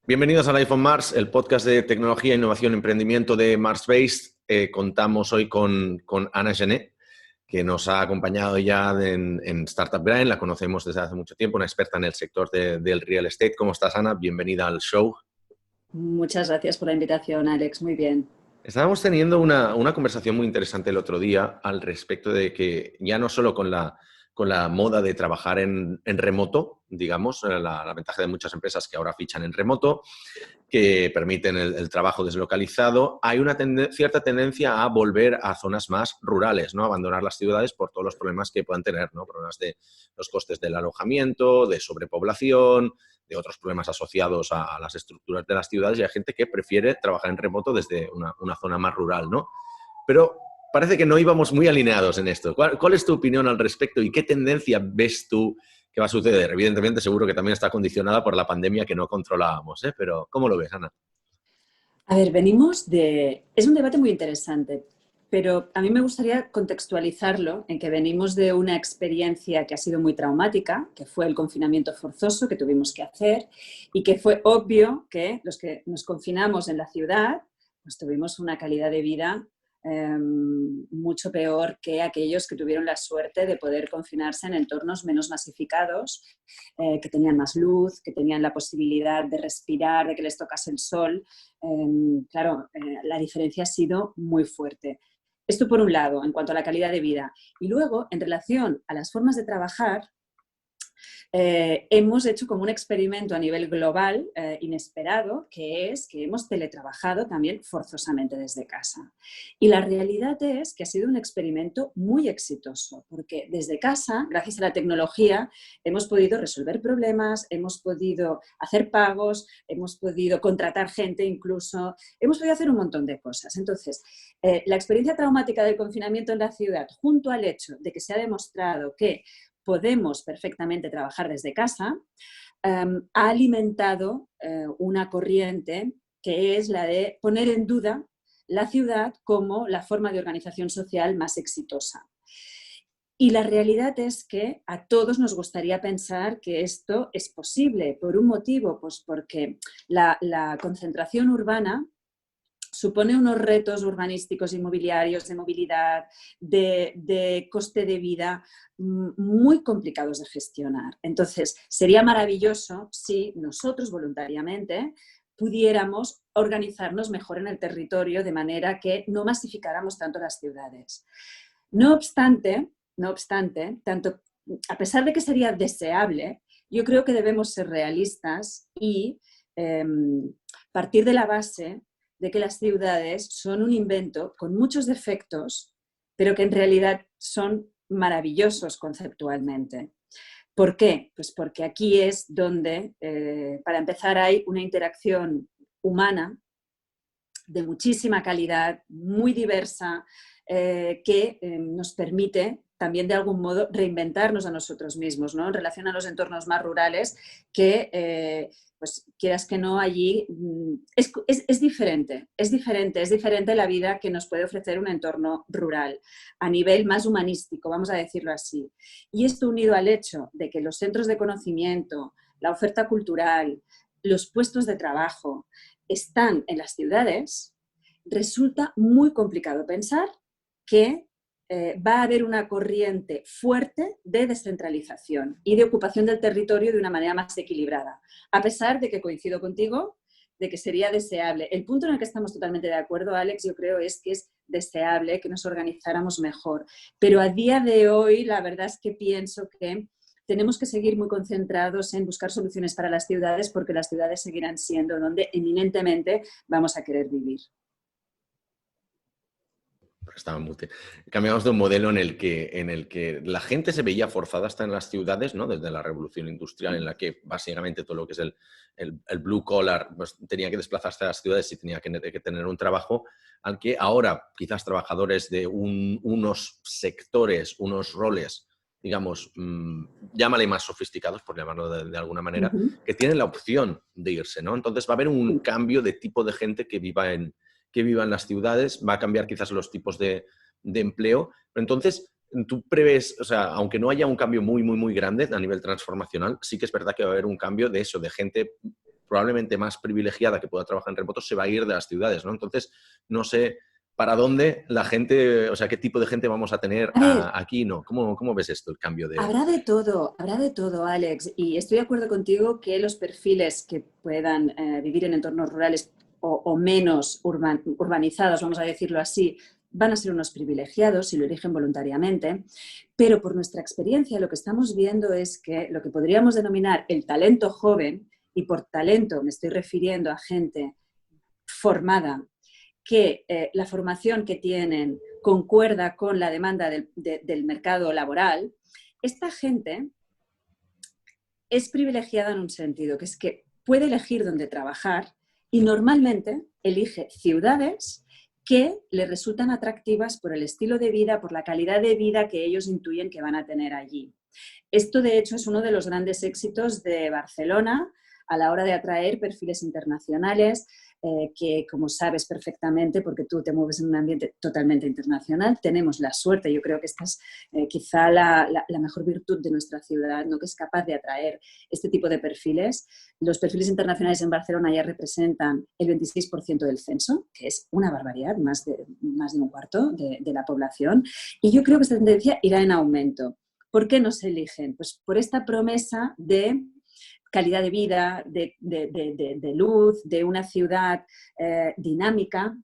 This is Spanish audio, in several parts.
Bienvenidos a Life on Mars, el podcast de tecnología, innovación y emprendimiento de Mars Based. Contamos hoy con Ana Gené, que nos ha acompañado ya en Startup Grind. La conocemos desde hace mucho tiempo, una experta en el sector del real estate. ¿Cómo estás, Ana? Bienvenida al show. Muchas gracias por la invitación, Alex. Muy bien. Estábamos teniendo una conversación muy interesante el otro día al respecto de que ya no solo con la moda de trabajar en remoto, digamos, la ventaja de muchas empresas que ahora fichan en remoto, que permiten el trabajo deslocalizado, hay una cierta tendencia a volver a zonas más rurales, ¿no? Abandonar las ciudades por todos los problemas que puedan tener, ¿no? Problemas de los costes del alojamiento, de sobrepoblación, de otros problemas asociados a las estructuras de las ciudades, y hay gente que prefiere trabajar en remoto desde una zona más rural, ¿no? Pero parece que no íbamos muy alineados en esto. ¿Cuál es tu opinión al respecto y qué tendencia ves tú que va a suceder? Evidentemente, seguro que también está condicionada por la pandemia que no controlábamos, ¿eh? Pero ¿cómo lo ves, Ana? A ver, venimos de... Es un debate muy interesante, pero a mí me gustaría contextualizarlo en que venimos de una experiencia que ha sido muy traumática, que fue el confinamiento forzoso que tuvimos que hacer y que fue obvio que los que nos confinamos en la ciudad, pues tuvimos una calidad de vida mucho peor que aquellos que tuvieron la suerte de poder confinarse en entornos menos masificados, que tenían más luz, que tenían la posibilidad de respirar, de que les tocase el sol. Claro, la diferencia ha sido muy fuerte. Esto por un lado, en cuanto a la calidad de vida. Y luego, en relación a las formas de trabajar, hemos hecho como un experimento a nivel global inesperado, que es que hemos teletrabajado también forzosamente desde casa. Y la realidad es que ha sido un experimento muy exitoso, porque desde casa, gracias a la tecnología, hemos podido resolver problemas, hemos podido hacer pagos, hemos podido contratar gente incluso, hemos podido hacer un montón de cosas. Entonces, la experiencia traumática del confinamiento en la ciudad, junto al hecho de que se ha demostrado que podemos perfectamente trabajar desde casa, ha alimentado una corriente que es la de poner en duda la ciudad como la forma de organización social más exitosa. Y la realidad es que a todos nos gustaría pensar que esto es posible. ¿Por un motivo? Pues porque la concentración urbana supone unos retos urbanísticos, inmobiliarios, de movilidad, de coste de vida muy complicados de gestionar. Entonces, sería maravilloso si nosotros voluntariamente pudiéramos organizarnos mejor en el territorio de manera que no masificáramos tanto las ciudades. No obstante, tanto, a pesar de que sería deseable, yo creo que debemos ser realistas y partir de la base de que las ciudades son un invento con muchos defectos, pero que en realidad son maravillosos conceptualmente. ¿Por qué? Pues porque aquí es donde, para empezar, hay una interacción humana de muchísima calidad, muy diversa, que nos permite también de algún modo reinventarnos a nosotros mismos, ¿no? En relación a los entornos más rurales, que pues quieras que no, allí es diferente la vida que nos puede ofrecer un entorno rural, a nivel más humanístico, vamos a decirlo así. Y esto unido al hecho de que los centros de conocimiento, la oferta cultural, los puestos de trabajo están en las ciudades, resulta muy complicado pensar que va a haber una corriente fuerte de descentralización y de ocupación del territorio de una manera más equilibrada, a pesar de que coincido contigo de que sería deseable. El punto en el que estamos totalmente de acuerdo, Alex, yo creo es que es deseable que nos organizáramos mejor, pero a día de hoy la verdad es que pienso que tenemos que seguir muy concentrados en buscar soluciones para las ciudades, porque las ciudades seguirán siendo donde eminentemente vamos a querer vivir. Cambiamos de un modelo en el que la gente se veía forzada a estar en las ciudades, ¿no? Desde la revolución industrial, en la que básicamente todo lo que es el blue collar pues, tenía que desplazarse a las ciudades y tenía que tener un trabajo, al que ahora quizás trabajadores de unos sectores, unos roles, digamos, llámale más sofisticados, por llamarlo de alguna manera, que tienen la opción de irse, ¿no? Entonces va a haber un cambio de tipo de gente que viva en las ciudades, va a cambiar quizás los tipos de empleo, pero entonces tú prevés, o sea, aunque no haya un cambio muy, muy, muy grande a nivel transformacional, sí que es verdad que va a haber un cambio de eso, de gente probablemente más privilegiada que pueda trabajar en remoto se va a ir de las ciudades, ¿no? Entonces, no sé para dónde la gente, o sea, qué tipo de gente vamos a tener A ver, aquí, ¿no? ¿Cómo ves esto, el cambio de...? habrá de todo, Alex. Y estoy de acuerdo contigo que los perfiles que puedan vivir en entornos rurales o menos urbanizados, vamos a decirlo así, van a ser unos privilegiados si lo eligen voluntariamente, pero por nuestra experiencia lo que estamos viendo es que lo que podríamos denominar el talento joven, y por talento me estoy refiriendo a gente formada, que la formación que tienen concuerda con la demanda del mercado laboral, esta gente es privilegiada en un sentido, que es que puede elegir dónde trabajar y normalmente elige ciudades que le resultan atractivas por el estilo de vida, por la calidad de vida que ellos intuyen que van a tener allí. Esto, de hecho, es uno de los grandes éxitos de Barcelona a la hora de atraer perfiles internacionales, que, como sabes perfectamente, porque tú te mueves en un ambiente totalmente internacional, tenemos la suerte, yo creo que esta es quizá la mejor virtud de nuestra ciudad, ¿no? Que es capaz de atraer este tipo de perfiles. Los perfiles internacionales en Barcelona ya representan el 26% del censo, que es una barbaridad, más de un cuarto de la población, y yo creo que esta tendencia irá en aumento. ¿Por qué no se eligen? Pues por esta promesa de calidad de vida, de luz, de una ciudad dinámica.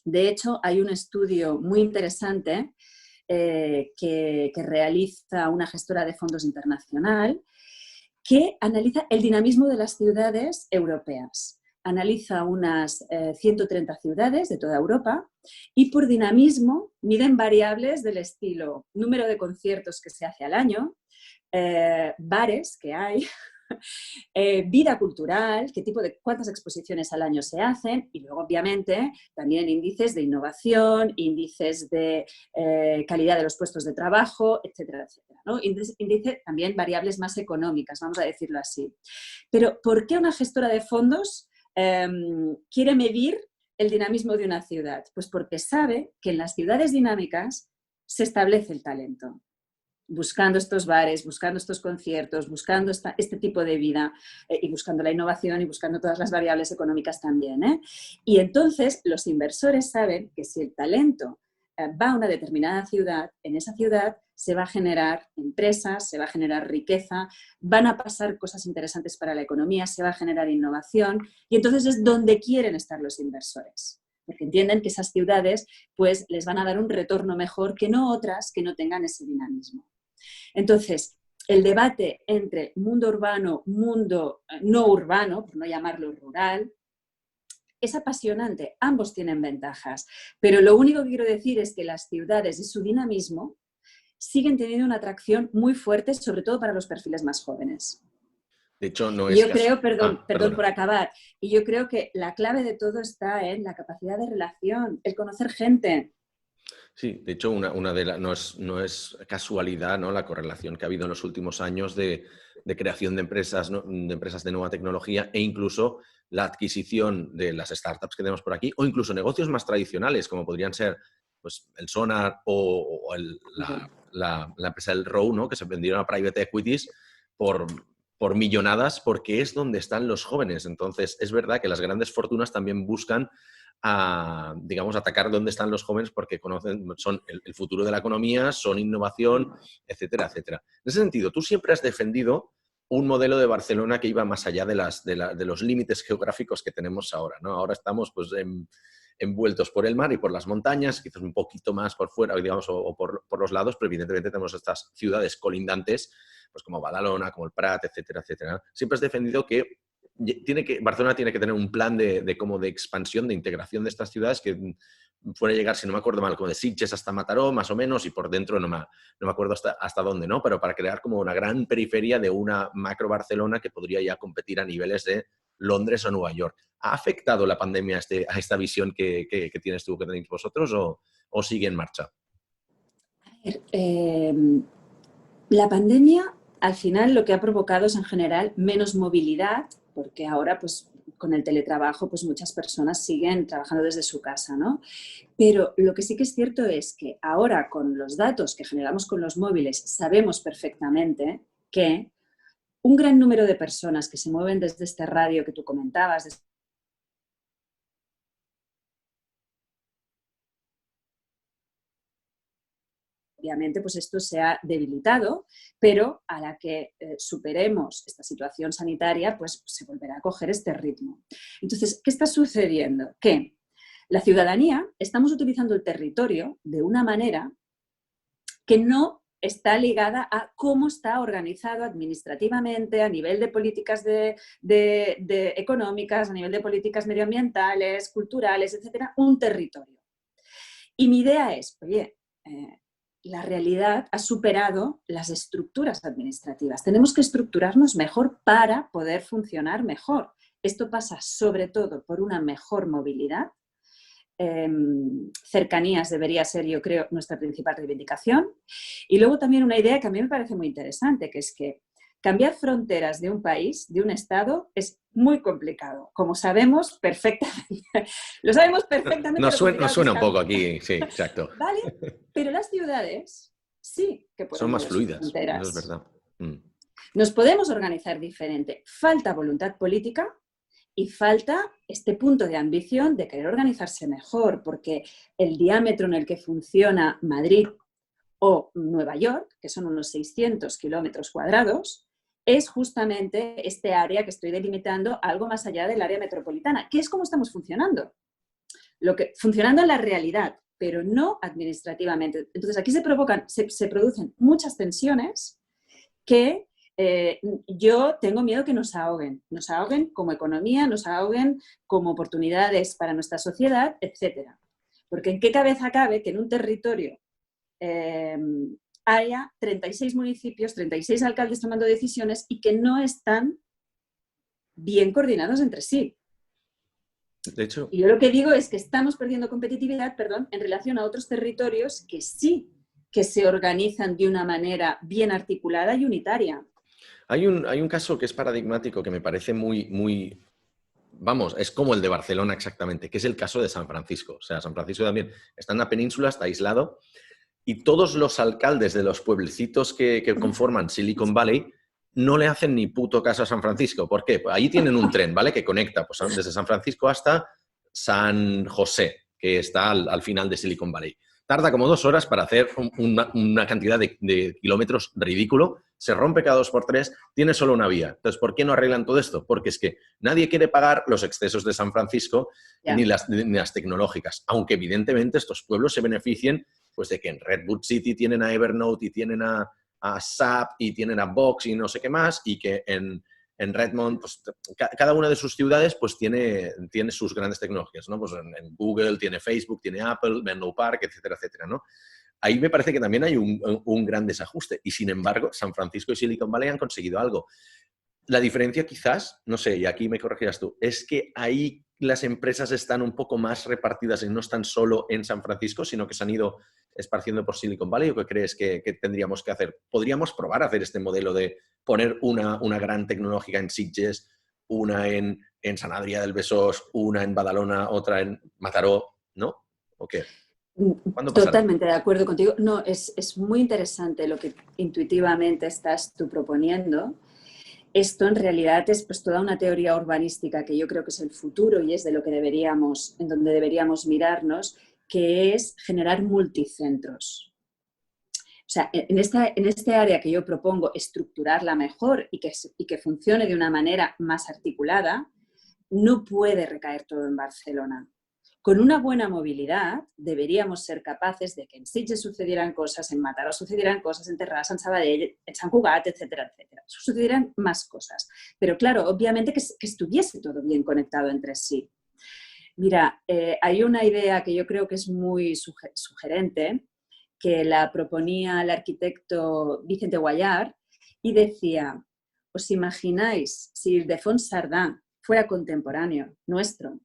De hecho, hay un estudio muy interesante que realiza una gestora de fondos internacional que analiza el dinamismo de las ciudades europeas. Analiza unas 130 ciudades de toda Europa y por dinamismo miden variables del estilo número de conciertos que se hace al año, bares que hay, vida cultural, cuántas exposiciones al año se hacen y luego obviamente también índices de innovación, índices de calidad de los puestos de trabajo, etcétera, etcétera, ¿no? Índice también variables más económicas, vamos a decirlo así. Pero ¿por qué una gestora de fondos quiere medir el dinamismo de una ciudad? Pues porque sabe que en las ciudades dinámicas se establece el talento. Buscando estos bares, buscando estos conciertos, buscando este tipo de vida y buscando la innovación y buscando todas las variables económicas también. Y entonces los inversores saben que si el talento va a una determinada ciudad, en esa ciudad se va a generar empresas, se va a generar riqueza, van a pasar cosas interesantes para la economía, se va a generar innovación y entonces es donde quieren estar los inversores. Porque entienden que esas ciudades pues, les van a dar un retorno mejor que no otras que no tengan ese dinamismo. Entonces, el debate entre mundo urbano, mundo no urbano, por no llamarlo rural, es apasionante. Ambos tienen ventajas. Pero lo único que quiero decir es que las ciudades y su dinamismo siguen teniendo una atracción muy fuerte, sobre todo para los perfiles más jóvenes. De hecho, no Y es yo caso. creo, perdón Perdona. por acabar, y yo creo que la clave de todo está en la capacidad de relación, el conocer gente. Sí, de hecho, no es casualidad, ¿no? La correlación que ha habido en los últimos años de creación de empresas, ¿no? De empresas de nueva tecnología e incluso la adquisición de las startups que tenemos por aquí o incluso negocios más tradicionales como podrían ser pues, el Sonar o la empresa del Row, ¿no? Que se vendieron a private equities por, por millonadas porque es donde están los jóvenes. Entonces, es verdad que las grandes fortunas también buscan digamos, atacar dónde están los jóvenes porque son el futuro de la economía, son innovación, etcétera, etcétera. En ese sentido, tú siempre has defendido un modelo de Barcelona que iba más allá de los límites geográficos que tenemos ahora, ¿no? Ahora estamos pues, envueltos por el mar y por las montañas, quizás un poquito más por fuera, digamos, o por los lados, pero evidentemente tenemos estas ciudades colindantes, pues como Badalona, como el Prat, etcétera, etcétera. Siempre has defendido que Barcelona tiene que tener un plan como de expansión, de integración de estas ciudades que fuera a llegar, si no me acuerdo mal, como de Sitges hasta Mataró, más o menos, y por dentro no me acuerdo hasta dónde, ¿no? Pero para crear como una gran periferia de una macro Barcelona que podría ya competir a niveles de Londres o Nueva York. ¿Ha afectado la pandemia a esta visión que tienes tú, que tenéis vosotros, o sigue en marcha? La pandemia al final lo que ha provocado es en general menos movilidad, porque ahora pues con el teletrabajo pues muchas personas siguen trabajando desde su casa, ¿no? Pero lo que sí que es cierto es que ahora con los datos que generamos con los móviles sabemos perfectamente que un gran número de personas que se mueven desde este radio que tú comentabas, obviamente, pues esto se ha debilitado, pero a la que superemos esta situación sanitaria, pues se volverá a coger este ritmo. Entonces, ¿qué está sucediendo? Que la ciudadanía estamos utilizando el territorio de una manera que no está ligada a cómo está organizado administrativamente, a nivel de políticas económicas, a nivel de políticas medioambientales, culturales, etcétera, un territorio. Y mi idea es, oye, la realidad ha superado las estructuras administrativas. Tenemos que estructurarnos mejor para poder funcionar mejor. Esto pasa sobre todo por una mejor movilidad. Cercanías debería ser, yo creo, nuestra principal reivindicación. Y luego también una idea que a mí me parece muy interesante, que es que cambiar fronteras de un país, de un estado, es muy complicado. Como sabemos perfectamente. Lo sabemos perfectamente. Nos suena un poco aquí, sí, exacto. ¿Vale? Pero las ciudades sí que pueden son más mover sus fluidas, fronteras. eso es verdad. Nos podemos organizar diferente. Falta voluntad política y falta este punto de ambición de querer organizarse mejor, porque el diámetro en el que funciona Madrid o Nueva York, que son unos 600 kilómetros cuadrados, es justamente este área que estoy delimitando algo más allá del área metropolitana, que es como estamos funcionando. Funcionando en la realidad, pero no administrativamente. Entonces aquí se producen muchas tensiones que yo tengo miedo que nos ahoguen como economía, nos ahoguen como oportunidades para nuestra sociedad, etc. Porque ¿en qué cabeza cabe que en un territorio haya 36 municipios, 36 alcaldes tomando decisiones y que no están bien coordinados entre sí? De hecho, y yo lo que digo es que estamos perdiendo competitividad, en relación a otros territorios que sí que se organizan de una manera bien articulada y unitaria. hay un caso que es paradigmático, que me parece muy, vamos, es como el de Barcelona exactamente, que es el caso de San Francisco. O sea, San Francisco también está en la península, está aislado, y todos los alcaldes de los pueblecitos que conforman Silicon Valley no le hacen ni puto caso a San Francisco. ¿Por qué? Pues ahí tienen un tren, ¿vale? Que conecta pues, desde San Francisco hasta San José, que está al final de Silicon Valley. Tarda como 2 horas para hacer una cantidad de kilómetros ridículo, se rompe cada 2x3, tiene solo una vía. Entonces, ¿por qué no arreglan todo esto? Porque es que nadie quiere pagar los excesos de San Francisco ni las tecnológicas, aunque evidentemente estos pueblos se beneficien pues de que en Redwood City tienen a Evernote y tienen a SAP y tienen a Box y no sé qué más, y que en Redmond, pues, cada una de sus ciudades pues tiene sus grandes tecnologías, ¿no? Pues en Google tiene Facebook, tiene Apple, Menlo Park, etcétera, etcétera, ¿no? Ahí me parece que también hay un gran desajuste y, sin embargo, San Francisco y Silicon Valley han conseguido algo. La diferencia quizás, no sé, y aquí me corregirás tú, es que ahí las empresas están un poco más repartidas y no están solo en San Francisco, sino que se han ido esparciendo por Silicon Valley. ¿O qué crees que tendríamos que hacer? ¿Podríamos probar a hacer este modelo de poner una gran tecnológica en Sitges, una en Sant Adrià del Besós, una en Badalona, otra en Mataró, ¿no? ¿O qué? ¿Cuándo pasará? Totalmente de acuerdo contigo. No, es muy interesante lo que intuitivamente estás tú proponiendo. Esto en realidad es pues toda una teoría urbanística que yo creo que es el futuro y es de lo que en donde deberíamos mirarnos, que es generar multicentros. O sea, en este área que yo propongo estructurarla mejor y que funcione de una manera más articulada, no puede recaer todo en Barcelona. Con una buena movilidad deberíamos ser capaces de que en Sitges sucedieran cosas, en Mataró sucedieran cosas, en Terrassa, en Sabadell, en Sant Cugat, etcétera, etcétera. Sucedieran más cosas. Pero claro, obviamente que estuviese todo bien conectado entre sí. Mira, hay una idea que yo creo que es muy sugerente, que la proponía el arquitecto Vicente Guallart y decía, ¿os imagináis si Ildefons Cerdà fuera contemporáneo nuestro?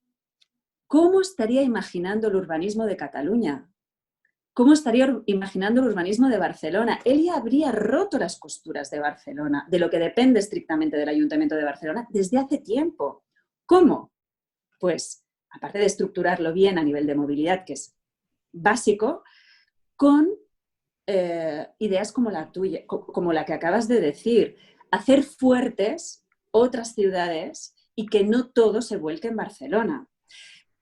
¿Cómo estaría imaginando el urbanismo de Cataluña? ¿Cómo estaría imaginando el urbanismo de Barcelona? Él ya habría roto las costuras de Barcelona, de lo que depende estrictamente del Ayuntamiento de Barcelona, desde hace tiempo. ¿Cómo? Pues, aparte de estructurarlo bien a nivel de movilidad, que es básico, con ideas como la tuya, como la que acabas de decir. hacer fuertes otras ciudades y que no todo se vuelque en Barcelona.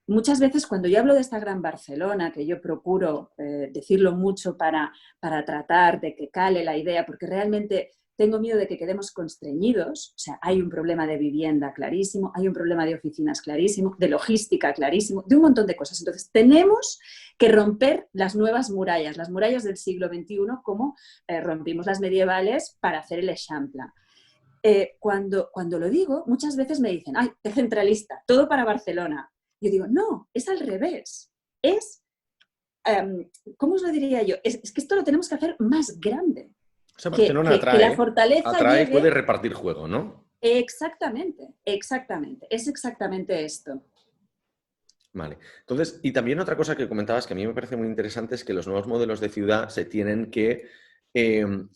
Muchas veces cuando yo hablo de esta gran Barcelona, que yo procuro decirlo mucho para tratar de que cale la idea, porque realmente tengo miedo de que quedemos constreñidos, o sea, hay un problema de vivienda clarísimo, hay un problema de oficinas clarísimo, de logística clarísimo, de un montón de cosas. Entonces, tenemos que romper las nuevas murallas, las murallas del siglo XXI, como rompimos las medievales para hacer el Eixample. Cuando lo digo, muchas veces me dicen, ¡ay, qué centralista! Todo para Barcelona. Yo digo, no, es al revés. Es, ¿cómo os lo diría yo? Es que esto lo tenemos que hacer más grande. O sea, Barcelona Que la atrae, fortaleza atrae, llegue... puede repartir juego, ¿no? Exactamente, exactamente. Es exactamente esto. Vale. Entonces, y también otra cosa que comentabas que a mí me parece muy interesante es que los nuevos modelos de ciudad se tienen que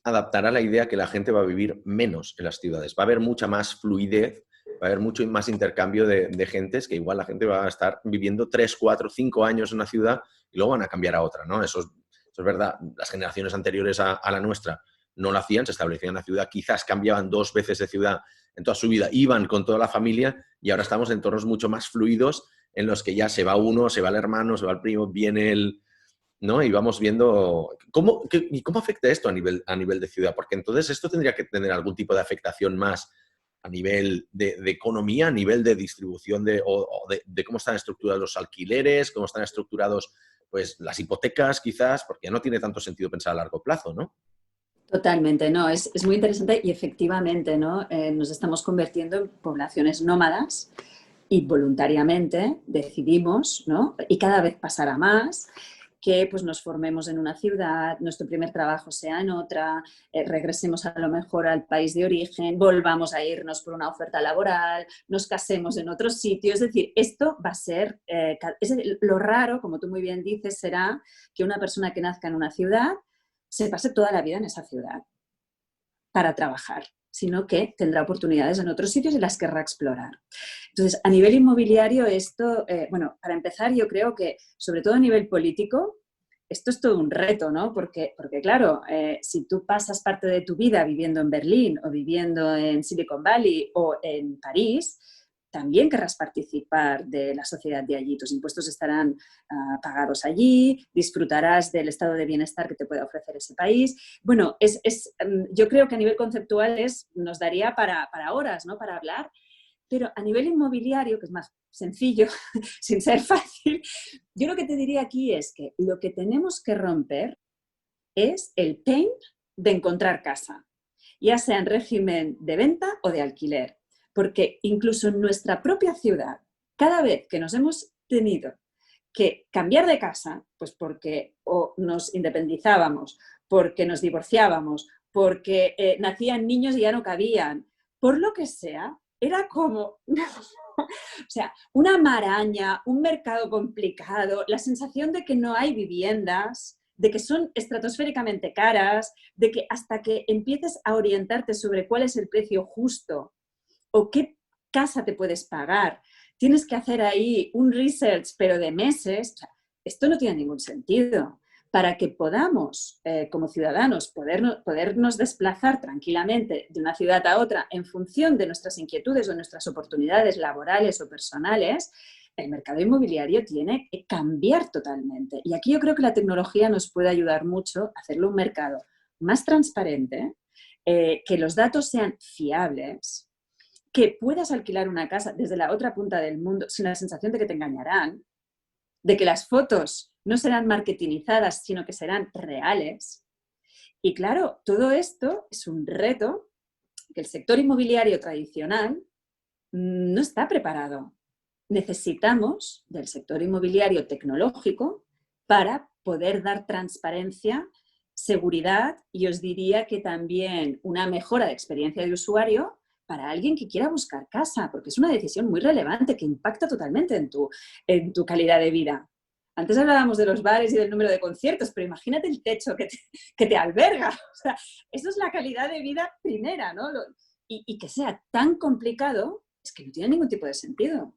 adaptar a la idea que la gente va a vivir menos en las ciudades. Va a haber mucha más fluidez, va a haber mucho más intercambio de gentes, que igual la gente va a estar viviendo 3, 4, 5 años en una ciudad y luego van a cambiar a otra, ¿no? Eso es verdad. Las generaciones anteriores a la nuestra no lo hacían, se establecían en la ciudad, quizás cambiaban 2 veces de ciudad en toda su vida, iban con toda la familia y ahora estamos en entornos mucho más fluidos en los que ya se va uno, se va el hermano, se va el primo, viene el... ¿no? Y vamos viendo... ¿Y cómo afecta esto a nivel de ciudad? Porque entonces esto tendría que tener algún tipo de afectación más a nivel de economía, a nivel de distribución de cómo están estructurados los alquileres, cómo están estructurados pues, las hipotecas quizás, porque ya no tiene tanto sentido pensar a largo plazo, ¿no? Totalmente, no, es muy interesante y efectivamente, ¿no? Nos estamos convirtiendo en poblaciones nómadas y voluntariamente decidimos, ¿no? Y cada vez pasará más, que pues, nos formemos en una ciudad, nuestro primer trabajo sea en otra, regresemos a lo mejor al país de origen, volvamos a irnos por una oferta laboral, nos casemos en otro sitio. Es decir, esto va a ser, lo raro, como tú muy bien dices, será que una persona que nazca en una ciudad se pase toda la vida en esa ciudad para trabajar, sino que tendrá oportunidades en otros sitios y las querrá explorar. Entonces, a nivel inmobiliario, esto, bueno, para empezar, yo creo que, sobre todo a nivel político, esto es todo un reto, ¿no? Porque claro, si tú pasas parte de tu vida viviendo en Berlín o viviendo en Silicon Valley o en París, también querrás participar de la sociedad de allí. Tus impuestos estarán pagados allí, disfrutarás del estado de bienestar que te puede ofrecer ese país. Bueno, yo creo que a nivel conceptual nos daría para horas, ¿no? Para hablar, pero a nivel inmobiliario, que es más sencillo, sin ser fácil, yo lo que te diría aquí es que lo que tenemos que romper es el pain de encontrar casa, ya sea en régimen de venta o de alquiler, porque incluso en nuestra propia ciudad, cada vez que nos hemos tenido que cambiar de casa, pues porque o nos independizábamos, porque nos divorciábamos, porque nacían niños y ya no cabían, por lo que sea, era como, o sea, una maraña, un mercado complicado, la sensación de que no hay viviendas, de que son estratosféricamente caras, de que hasta que empieces a orientarte sobre cuál es el precio justo o qué casa te puedes pagar, tienes que hacer ahí un research, pero de meses. O sea, esto no tiene ningún sentido. Para que podamos, como ciudadanos, podernos desplazar tranquilamente de una ciudad a otra en función de nuestras inquietudes o nuestras oportunidades laborales o personales, el mercado inmobiliario tiene que cambiar totalmente. Y aquí yo creo que la tecnología nos puede ayudar mucho a hacerlo un mercado más transparente, que los datos sean fiables, que puedas alquilar una casa desde la otra punta del mundo sin la sensación de que te engañarán, de que las fotos no serán marketingizadas, sino que serán reales. Y claro, todo esto es un reto que el sector inmobiliario tradicional no está preparado. Necesitamos del sector inmobiliario tecnológico para poder dar transparencia, seguridad y os diría que también una mejora de experiencia de usuario para alguien que quiera buscar casa, porque es una decisión muy relevante que impacta totalmente en tu calidad de vida. Antes hablábamos de los bares y del número de conciertos, pero imagínate el techo que te alberga. O sea, eso es la calidad de vida primera, ¿no? Y que sea tan complicado, es que no tiene ningún tipo de sentido.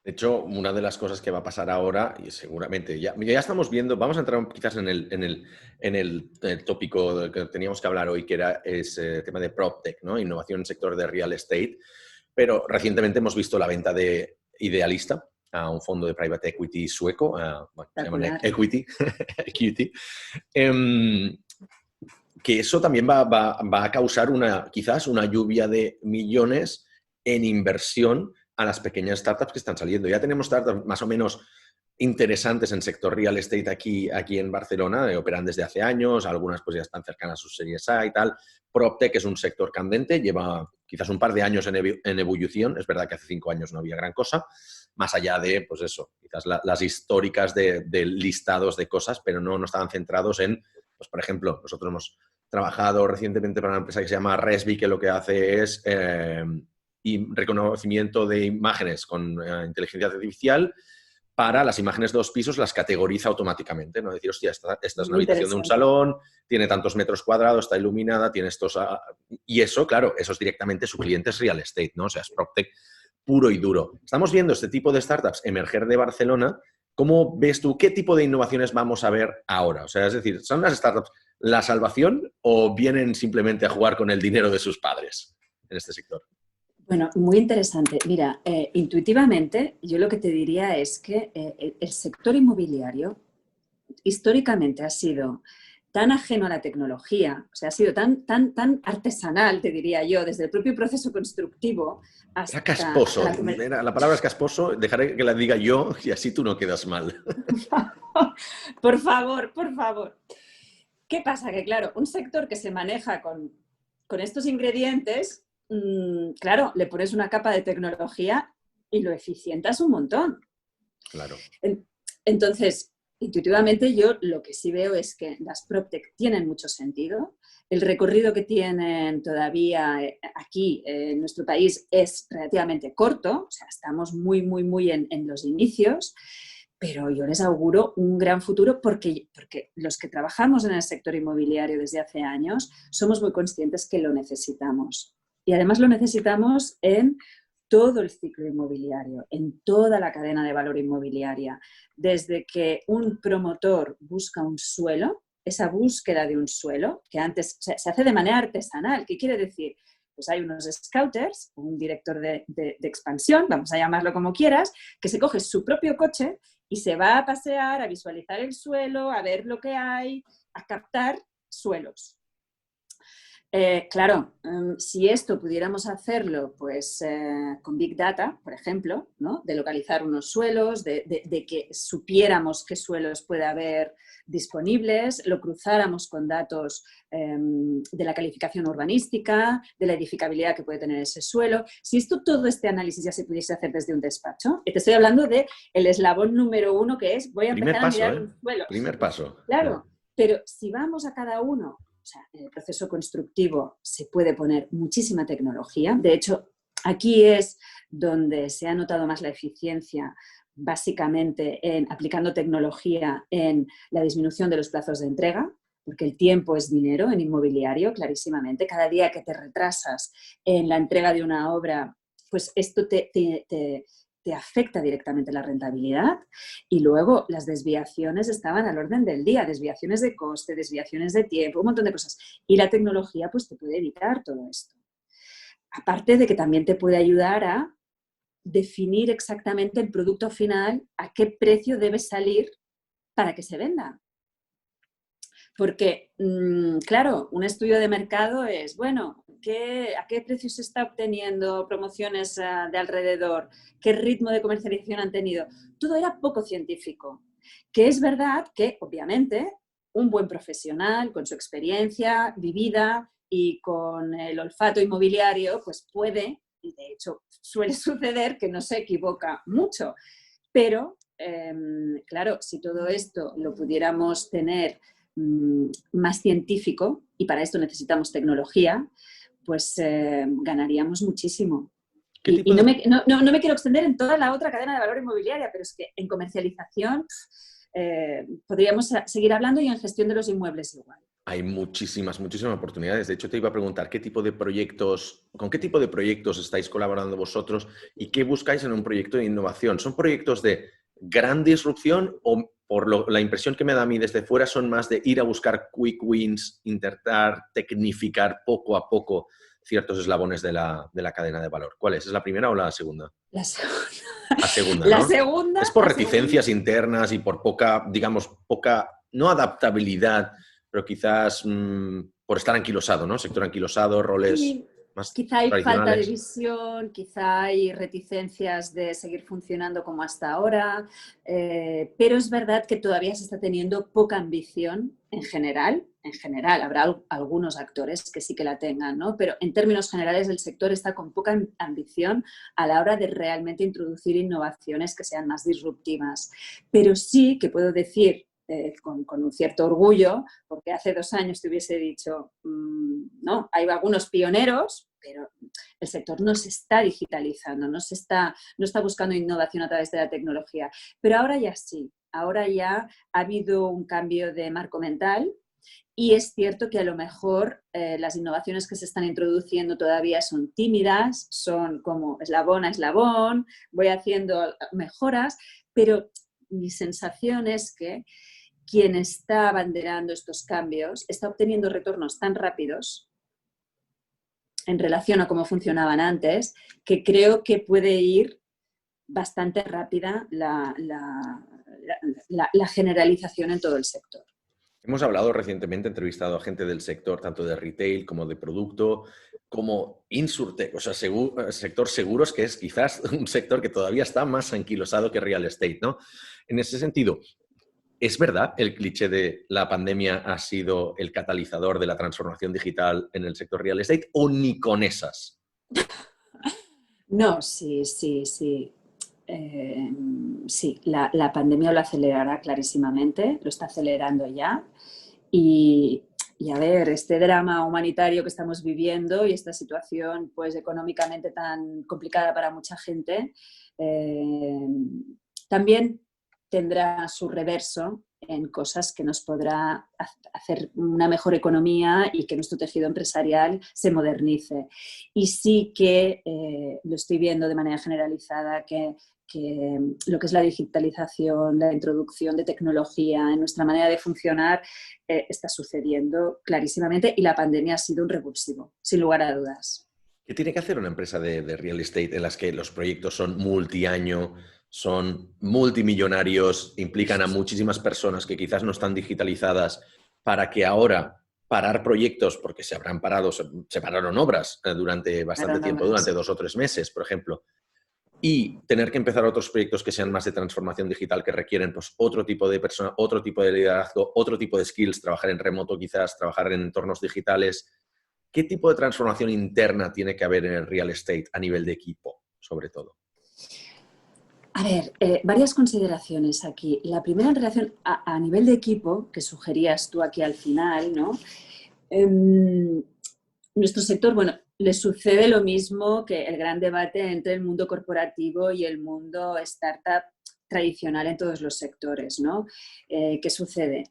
De hecho, una de las cosas que va a pasar ahora, y seguramente ya estamos viendo, vamos a entrar quizás en el tópico que teníamos que hablar hoy, que era ese tema de PropTech, ¿no? Innovación en el sector de real estate, pero recientemente hemos visto la venta de Idealista a un fondo de private equity sueco, bueno, se llaman Equity, Equity, que eso también va a causar quizás una lluvia de millones en inversión a las pequeñas startups que están saliendo. Ya tenemos startups más o menos interesantes en sector real estate aquí en Barcelona, operan desde hace años, algunas pues ya están cercanas a sus series A y tal. PropTech es un sector candente, lleva quizás un par de años en ebullición, es verdad que hace 5 años no había gran cosa, más allá de, pues eso, quizás las históricas de listados de cosas, pero no estaban centrados en, pues por ejemplo, nosotros hemos trabajado recientemente para una empresa que se llama Resby, que lo que hace es reconocimiento de imágenes con inteligencia artificial. Para las imágenes de 2 pisos las categoriza automáticamente, ¿no? Decir, hostia, esta es una habitación de un salón, tiene tantos metros cuadrados, está iluminada, tiene estos... Y eso, claro, eso es directamente su cliente, es real estate, ¿no? O sea, es PropTech puro y duro. Estamos viendo este tipo de startups emerger de Barcelona. ¿Cómo ves tú qué tipo de innovaciones vamos a ver ahora? O sea, es decir, ¿son las startups la salvación o vienen simplemente a jugar con el dinero de sus padres en este sector? Bueno, muy interesante. Mira, intuitivamente yo lo que te diría es que el sector inmobiliario históricamente ha sido tan ajeno a la tecnología, o sea, ha sido tan artesanal, te diría yo, desde el propio proceso constructivo hasta... Era casposo. La palabra es casposo, dejaré que la diga yo y así tú no quedas mal. Por favor, por favor. ¿Qué pasa? Que claro, un sector que se maneja con estos ingredientes, claro, le pones una capa de tecnología y lo eficientas un montón. Claro. Entonces, intuitivamente yo lo que sí veo es que las PropTech tienen mucho sentido. El recorrido que tienen todavía aquí en nuestro país es relativamente corto, o sea, estamos muy en los inicios, pero yo les auguro un gran futuro porque los que trabajamos en el sector inmobiliario desde hace años somos muy conscientes que lo necesitamos. Y además lo necesitamos en todo el ciclo inmobiliario, en toda la cadena de valor inmobiliaria. Desde que un promotor busca un suelo, esa búsqueda de un suelo, que antes se hace de manera artesanal. ¿Qué quiere decir? Pues hay unos scouters, un director de expansión, vamos a llamarlo como quieras, que se coge su propio coche y se va a pasear, a visualizar el suelo, a ver lo que hay, a captar suelos. Claro, si esto pudiéramos hacerlo pues, con Big Data, por ejemplo, ¿no? De localizar unos suelos, de que supiéramos qué suelos puede haber disponibles, lo cruzáramos con datos de la calificación urbanística, de la edificabilidad que puede tener ese suelo. Si todo este análisis ya se pudiese hacer desde un despacho, te estoy hablando del eslabón número 1 que es voy a empezar a mirar un suelo. Primer paso. Claro, pero si vamos a cada uno, o sea, en el proceso constructivo se puede poner muchísima tecnología. De hecho, aquí es donde se ha notado más la eficiencia, básicamente aplicando tecnología en la disminución de los plazos de entrega, porque el tiempo es dinero en inmobiliario, clarísimamente. Cada día que te retrasas en la entrega de una obra, pues esto te afecta directamente la rentabilidad. Y luego las desviaciones estaban al orden del día, desviaciones de coste, desviaciones de tiempo, un montón de cosas. Y la tecnología pues te puede evitar todo esto. Aparte de que también te puede ayudar a definir exactamente el producto final, a qué precio debe salir para que se venda. Porque, claro, un estudio de mercado es, bueno, ¿a qué precio se está obteniendo promociones de alrededor? ¿Qué ritmo de comercialización han tenido? Todo era poco científico. Que es verdad que, obviamente, un buen profesional, con su experiencia vivida y con el olfato inmobiliario, pues puede, y de hecho suele suceder, que no se equivoca mucho. Pero, claro, si todo esto lo pudiéramos tener más científico, y para esto necesitamos tecnología, pues ganaríamos muchísimo. Y no me quiero extender en toda la otra cadena de valor inmobiliaria, pero es que en comercialización podríamos seguir hablando y en gestión de los inmuebles igual. Hay muchísimas, muchísimas oportunidades. De hecho, te iba a preguntar qué tipo de proyectos, con qué tipo de proyectos estáis colaborando vosotros y qué buscáis en un proyecto de innovación. ¿Son proyectos de gran disrupción o, la impresión que me da a mí desde fuera, son más de ir a buscar quick wins, intentar tecnificar poco a poco ciertos eslabones de la cadena de valor? ¿Cuál es? ¿Es la primera o la segunda? La segunda, La segunda, la ¿no? segunda, Es por la segunda. reticencias internas y por poca, digamos, poca, no adaptabilidad, pero quizás por estar anquilosado, ¿no? Sector anquilosado, roles Sí, más quizá hay falta de tradicionales. visión, quizá hay reticencias de seguir funcionando como hasta ahora, pero es verdad que todavía se está teniendo poca ambición en general. En general, habrá algunos actores que sí que la tengan, ¿no? Pero en términos generales el sector está con poca ambición a la hora de realmente introducir innovaciones que sean más disruptivas. Pero sí que puedo decir con un cierto orgullo, porque hace 2 años te hubiese dicho, no, hay algunos pioneros, pero el sector no se está digitalizando, no está buscando innovación a través de la tecnología. Pero ahora ya sí, ahora ya ha habido un cambio de marco mental. Y es cierto que a lo mejor las innovaciones que se están introduciendo todavía son tímidas, son como eslabón a eslabón, voy haciendo mejoras, pero mi sensación es que quien está abanderando estos cambios está obteniendo retornos tan rápidos en relación a cómo funcionaban antes, que creo que puede ir bastante rápida la generalización en todo el sector. Hemos hablado recientemente, entrevistado a gente del sector, tanto de retail como de producto, como Insurtech, o sea, sector seguros, que es quizás un sector que todavía está más anquilosado que real estate, ¿no? En ese sentido, ¿es verdad el cliché de la pandemia ha sido el catalizador de la transformación digital en el sector real estate o ni con esas? No, sí, sí, sí. Sí, la pandemia lo acelerará clarísimamente, lo está acelerando ya. Y, y a ver, este drama humanitario que estamos viviendo y esta situación pues económicamente tan complicada para mucha gente, también tendrá su reverso en cosas que nos podrá hacer una mejor economía y que nuestro tejido empresarial se modernice. Y sí que lo estoy viendo de manera generalizada que lo que es la digitalización, la introducción de tecnología en nuestra manera de funcionar está sucediendo clarísimamente y la pandemia ha sido un revulsivo, sin lugar a dudas. ¿Qué tiene que hacer una empresa de real estate en las que los proyectos son multiaño, son multimillonarios, implican a muchísimas personas que quizás no están digitalizadas, para que ahora parar proyectos, porque se habrán parado, se pararon obras durante bastante Pararon tiempo, durante obras. 2 o 3 meses, por ejemplo, y tener que empezar otros proyectos que sean más de transformación digital, que requieren pues, otro tipo de persona, otro tipo de liderazgo, otro tipo de skills, trabajar en remoto quizás, trabajar en entornos digitales? ¿Qué tipo de transformación interna tiene que haber en el real estate a nivel de equipo, sobre todo? A ver, varias consideraciones aquí. La primera en relación a nivel de equipo, que sugerías tú aquí al final, ¿no? Nuestro sector, bueno, le sucede lo mismo que el gran debate entre el mundo corporativo y el mundo startup tradicional en todos los sectores, ¿no? ¿Qué sucede?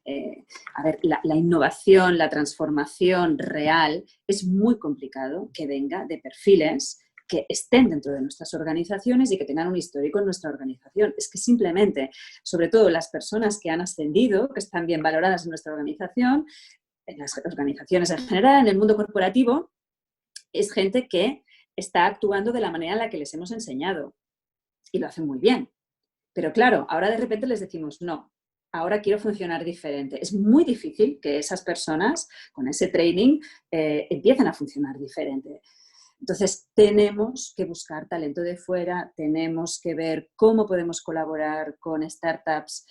A ver, la innovación, la transformación real es muy complicado que venga de perfiles que estén dentro de nuestras organizaciones y que tengan un histórico en nuestra organización. Es que simplemente, sobre todo las personas que han ascendido, que están bien valoradas en nuestra organización, en las organizaciones en general, en el mundo corporativo, es gente que está actuando de la manera en la que les hemos enseñado y lo hacen muy bien. Pero claro, ahora de repente les decimos, no, ahora quiero funcionar diferente. Es muy difícil que esas personas con ese training empiecen a funcionar diferente. Entonces, tenemos que buscar talento de fuera, tenemos que ver cómo podemos colaborar con startups,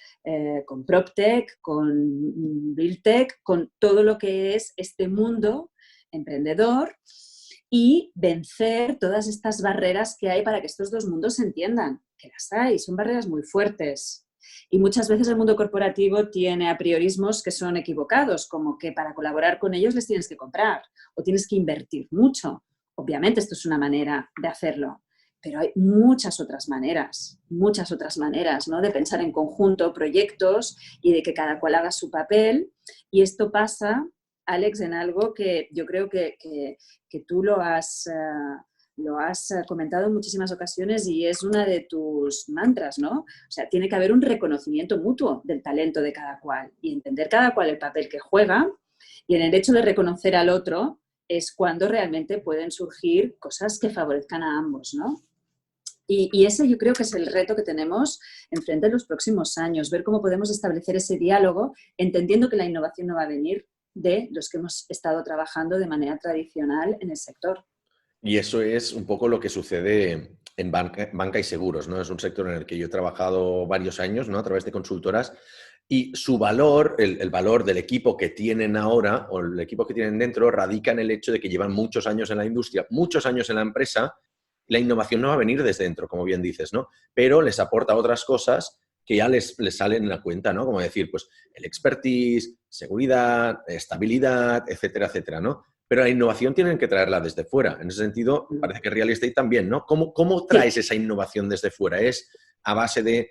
con PropTech, con BuildTech, con todo lo que es este mundo emprendedor y vencer todas estas barreras que hay para que estos dos mundos se entiendan, que las hay, son barreras muy fuertes. Y muchas veces el mundo corporativo tiene apriorismos que son equivocados, como que para colaborar con ellos les tienes que comprar o tienes que invertir mucho. Obviamente esto es una manera de hacerlo, pero hay muchas otras maneras, ¿no? De pensar en conjunto proyectos y de que cada cual haga su papel. Y esto pasa Alex, en algo que yo creo que tú lo has comentado en muchísimas ocasiones y es una de tus mantras, ¿no? O sea, tiene que haber un reconocimiento mutuo del talento de cada cual y entender cada cual el papel que juega, y en el hecho de reconocer al otro es cuando realmente pueden surgir cosas que favorezcan a ambos, ¿no? Y ese yo creo que es el reto que tenemos enfrente en los próximos años, ver cómo podemos establecer ese diálogo, entendiendo que la innovación no va a venir de los que hemos estado trabajando de manera tradicional en el sector. Y eso es un poco lo que sucede en banca y seguros, ¿no? Es un sector en el que yo he trabajado varios años, ¿no? A través de consultoras, y su valor, el valor del equipo que tienen ahora o el equipo que tienen dentro radica en el hecho de que llevan muchos años en la industria, muchos años en la empresa. La innovación no va a venir desde dentro, como bien dices, ¿no? Pero les aporta otras cosas que ya les salen en la cuenta, ¿no? Como decir, pues el expertise, seguridad, estabilidad, etcétera, etcétera, ¿no? Pero la innovación tienen que traerla desde fuera. En ese sentido, parece que Real Estate también, ¿no? ¿Cómo traes esa innovación desde fuera? ¿Es a base de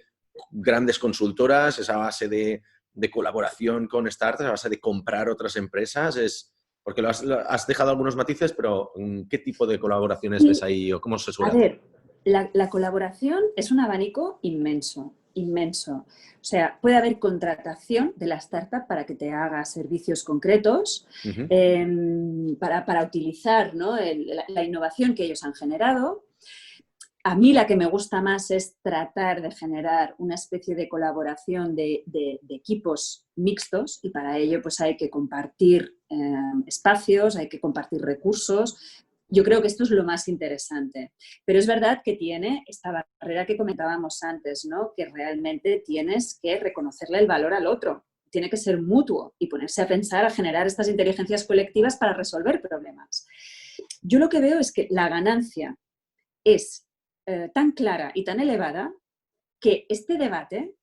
grandes consultoras? ¿Es a base de colaboración con startups? ¿A base de comprar otras empresas? Porque lo has dejado algunos matices, pero ¿qué tipo de colaboraciones ves ahí o cómo se A suele hacer? ver, la colaboración es un abanico inmenso, inmenso. O sea, puede haber contratación de la startup para que te haga servicios concretos, Uh-huh. para utilizar, ¿no? La innovación que ellos han generado. A mí la que me gusta más es tratar de generar una especie de colaboración de equipos mixtos, y para ello pues hay que compartir espacios, hay que compartir recursos. Yo creo que esto es lo más interesante. Pero es verdad que tiene esta barrera que comentábamos antes, ¿no? Que realmente tienes que reconocerle el valor al otro. Tiene que ser mutuo y ponerse a pensar, a generar estas inteligencias colectivas para resolver problemas. Yo lo que veo es que la ganancia es tan clara y tan elevada que este debate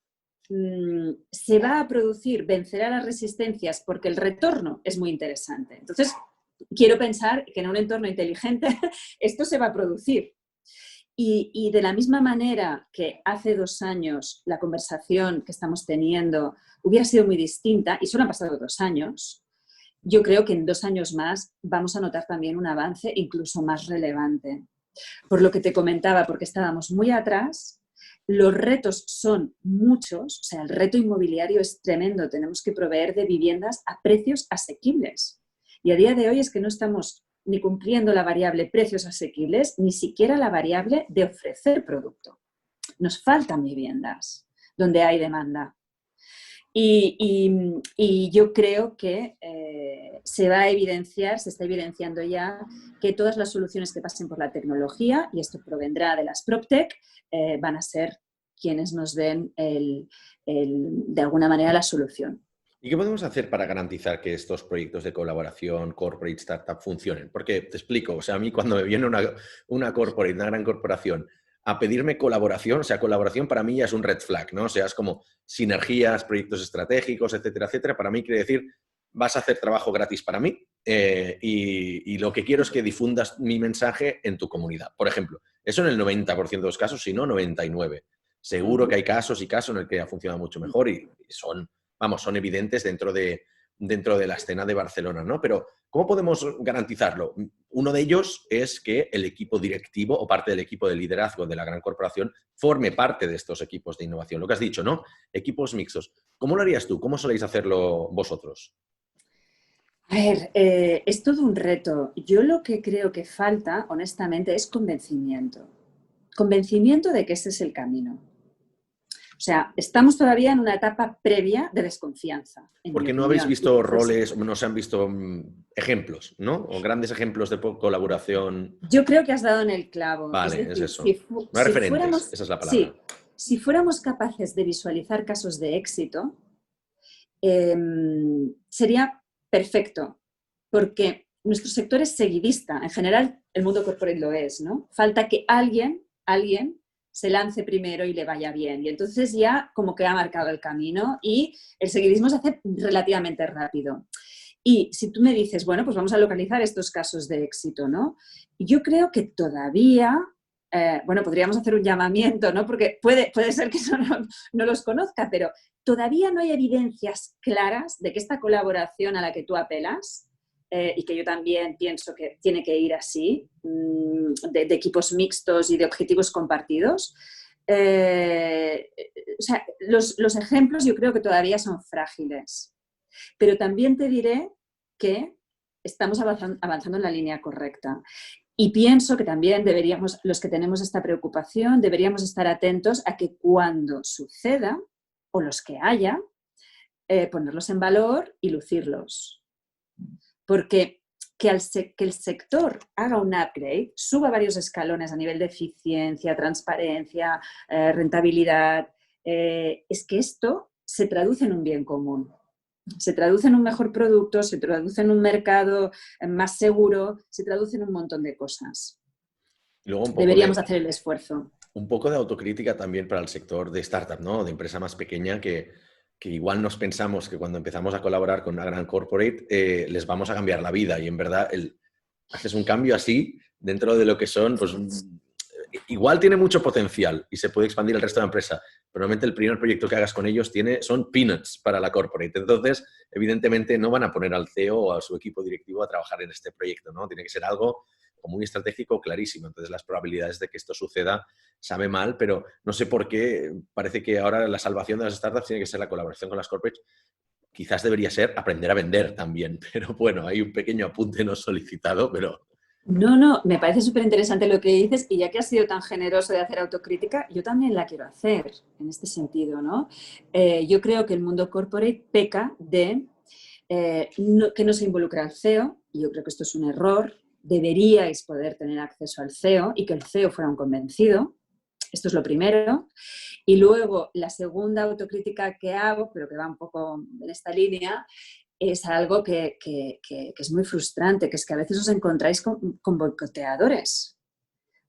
se va a producir, vencerá las resistencias porque el retorno es muy interesante. Entonces, quiero pensar que en un entorno inteligente esto se va a producir. Y de la misma manera que hace 2 años la conversación que estamos teniendo hubiera sido muy distinta, y solo han pasado 2 años, yo creo que en 2 años más vamos a notar también un avance incluso más relevante. Por lo que te comentaba, porque estábamos muy atrás, los retos son muchos, o sea, el reto inmobiliario es tremendo, tenemos que proveer de viviendas a precios asequibles. Y a día de hoy es que no estamos ni cumpliendo la variable precios asequibles, ni siquiera la variable de ofrecer producto. Nos faltan viviendas donde hay demanda. Y yo creo que se va a evidenciar, se está evidenciando ya, que todas las soluciones que pasen por la tecnología, y esto provendrá de las PropTech, van a ser quienes nos den de alguna manera la solución. ¿Y qué podemos hacer para garantizar que estos proyectos de colaboración, corporate, startup, funcionen? Porque te explico, o sea, a mí cuando me viene una corporate, una gran corporación, a pedirme colaboración, o sea, colaboración para mí ya es un red flag, ¿no? O sea, es como sinergias, proyectos estratégicos, etcétera, etcétera. Para mí quiere decir, vas a hacer trabajo gratis para mí y lo que quiero es que difundas mi mensaje en tu comunidad. Por ejemplo, eso en el 90% de los casos, si no, 99%. Seguro que hay casos y casos en el que ha funcionado mucho mejor y son evidentes dentro de la escena de Barcelona, ¿no? Pero, ¿cómo podemos garantizarlo? Uno de ellos es que el equipo directivo o parte del equipo de liderazgo de la gran corporación forme parte de estos equipos de innovación. Lo que has dicho, ¿no? Equipos mixtos. ¿Cómo lo harías tú? ¿Cómo soléis hacerlo vosotros? A ver, es todo un reto. Yo lo que creo que falta, honestamente, es convencimiento. Convencimiento de que ese es el camino. O sea, estamos todavía en una etapa previa de desconfianza, en mi Porque no habéis opinión. visto roles, no se han visto ejemplos, ¿no? O grandes ejemplos de colaboración. Yo creo que has dado en el clavo. Es Vale, es decir, eso. No hay si referentes, fuéramos, esa es la palabra. sí, si fuéramos capaces de visualizar casos de éxito, sería perfecto, porque nuestro sector es seguidista. En general, el mundo corporate lo es, ¿no? Falta que alguien se lance primero y le vaya bien. Y entonces ya como que ha marcado el camino y el seguidismo se hace relativamente rápido. Y si tú me dices, bueno, pues vamos a localizar estos casos de éxito, ¿no? Yo creo que todavía, bueno, podríamos hacer un llamamiento, ¿no? Porque puede ser que eso no los conozca, pero todavía no hay evidencias claras de que esta colaboración a la que tú apelas y que yo también pienso que tiene que ir así, de equipos mixtos y de objetivos compartidos. O sea, los ejemplos yo creo que todavía son frágiles, pero también te diré que estamos avanzando en la línea correcta. Y pienso que también deberíamos, los que tenemos esta preocupación, deberíamos estar atentos a que cuando suceda, o los que haya, ponerlos en valor y lucirlos. Porque que el sector haga un upgrade, suba varios escalones a nivel de eficiencia, transparencia, rentabilidad, es que esto se traduce en un bien común. Se traduce en un mejor producto, se traduce en un mercado más seguro, se traduce en un montón de cosas. Luego Deberíamos hacer el esfuerzo. Un poco de autocrítica también para el sector de startup, ¿no? De empresa más pequeña que igual nos pensamos que cuando empezamos a colaborar con una gran corporate les vamos a cambiar la vida y en verdad haces un cambio así dentro de lo que son, pues igual tiene mucho potencial y se puede expandir el resto de la empresa. Pero normalmente el primer proyecto que hagas con ellos son peanuts para la corporate. Entonces, evidentemente no van a poner al CEO o a su equipo directivo a trabajar en este proyecto, ¿no? Tiene que ser algo muy estratégico, clarísimo. Entonces, las probabilidades de que esto suceda sabe mal, pero no sé por qué parece que ahora la salvación de las startups tiene que ser la colaboración con las corporates. Quizás debería ser aprender a vender también, pero bueno, hay un pequeño apunte no solicitado, pero... No, me parece súper interesante lo que dices y ya que has sido tan generoso de hacer autocrítica, yo también la quiero hacer en este sentido, ¿no? Yo creo que el mundo corporate peca de que no se involucra al CEO, y yo creo que esto es un error. Deberíais poder tener acceso al CEO y que el CEO fuera un convencido. Esto es lo primero. Y luego, la segunda autocrítica que hago, pero que va un poco en esta línea, es algo que es muy frustrante, que es que a veces os encontráis con boicoteadores,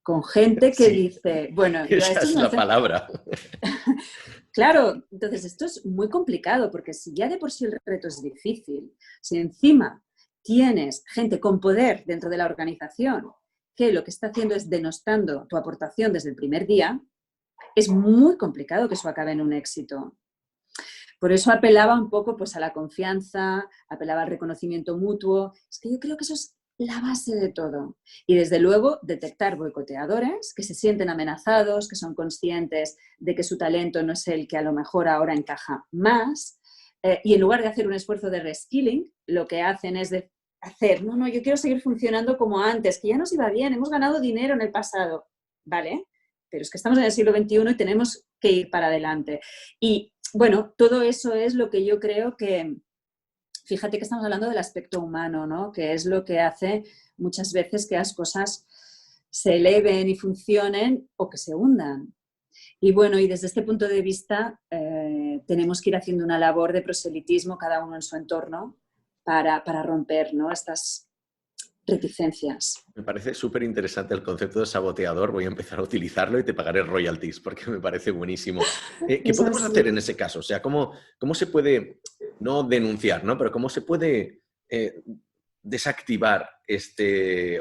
con gente que dice, bueno, yo a esa estos es no la palabra. Claro, entonces esto es muy complicado porque si ya de por sí el reto es difícil, si encima tienes gente con poder dentro de la organización que lo que está haciendo es denostando tu aportación desde el primer día, es muy complicado que eso acabe en un éxito. Por eso apelaba un poco pues, a la confianza, apelaba al reconocimiento mutuo. Es que yo creo que eso es la base de todo. Y desde luego detectar boicoteadores que se sienten amenazados, que son conscientes de que su talento no es el que a lo mejor ahora encaja más. Y en lugar de hacer un esfuerzo de reskilling, lo que hacen es hacer, no, yo quiero seguir funcionando como antes, que ya nos iba bien, hemos ganado dinero en el pasado. ¿Vale? Pero es que estamos en el siglo XXI y tenemos que ir para adelante. Y bueno, todo eso es lo que yo creo que, fíjate que estamos hablando del aspecto humano, ¿no? Que es lo que hace muchas veces que las cosas se eleven y funcionen o que se hundan. Y bueno, y desde este punto de vista tenemos que ir haciendo una labor de proselitismo cada uno en su entorno para romper, ¿no? Estas reticencias. Me parece súper interesante el concepto de saboteador. Voy a empezar a utilizarlo y te pagaré royalties porque me parece buenísimo. ¿Qué podemos hacer en ese caso? O sea, ¿cómo se puede, no denunciar, ¿no? Pero cómo se puede desactivar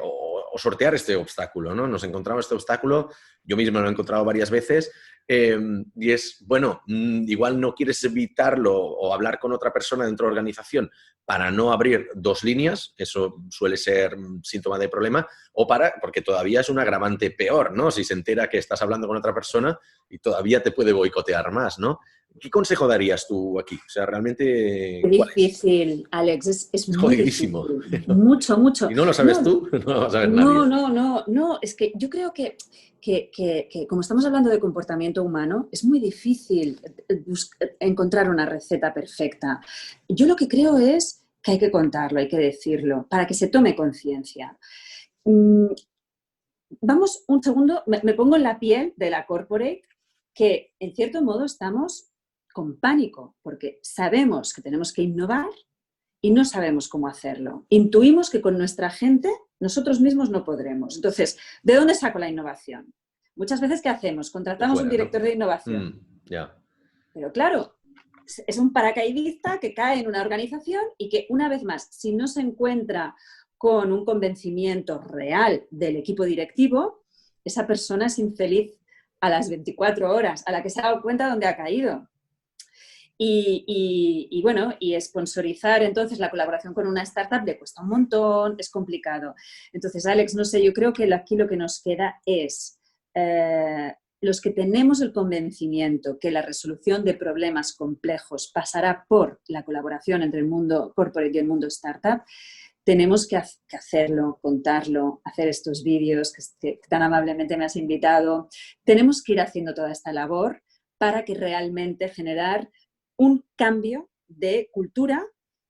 o sortear este obstáculo, ¿no? Nos encontramos este obstáculo, yo mismo lo he encontrado varias veces, y es, bueno, igual no quieres evitarlo o hablar con otra persona dentro de la organización para no abrir dos líneas, eso suele ser síntoma de problema, o porque todavía es un agravante peor, ¿no? Si se entera que estás hablando con otra persona y todavía te puede boicotear más, ¿no? ¿Qué consejo darías tú aquí? O sea, realmente... Es difícil, Alex, es muy jodidísimo. difícil. Mucho. Si no lo sabes tú, no lo va a saber nadie. No, es que yo creo que como estamos hablando de comportamiento humano, es muy difícil encontrar una receta perfecta. Yo lo que creo es que hay que contarlo, hay que decirlo, para que se tome conciencia. Vamos un segundo, me pongo en la piel de la corporate, que en cierto modo estamos con pánico, porque sabemos que tenemos que innovar y no sabemos cómo hacerlo. Intuimos que con nuestra gente nosotros mismos no podremos. Entonces, ¿de dónde saco la innovación? Muchas veces, ¿qué hacemos? Contratamos un director de innovación. Pero claro, es un paracaidista que cae en una organización y que, una vez más, si no se encuentra con un convencimiento real del equipo directivo, esa persona es infeliz a las 24 horas, a la que se ha dado cuenta dónde ha caído. Bueno, y sponsorizar entonces la colaboración con una startup le cuesta un montón, es complicado. Entonces, Alex, no sé, yo creo que aquí lo que nos queda es los que tenemos el convencimiento que la resolución de problemas complejos pasará por la colaboración entre el mundo corporate y el mundo startup, tenemos que hacerlo, contarlo, hacer estos vídeos que tan amablemente me has invitado. Tenemos que ir haciendo toda esta labor para que realmente generar un cambio de cultura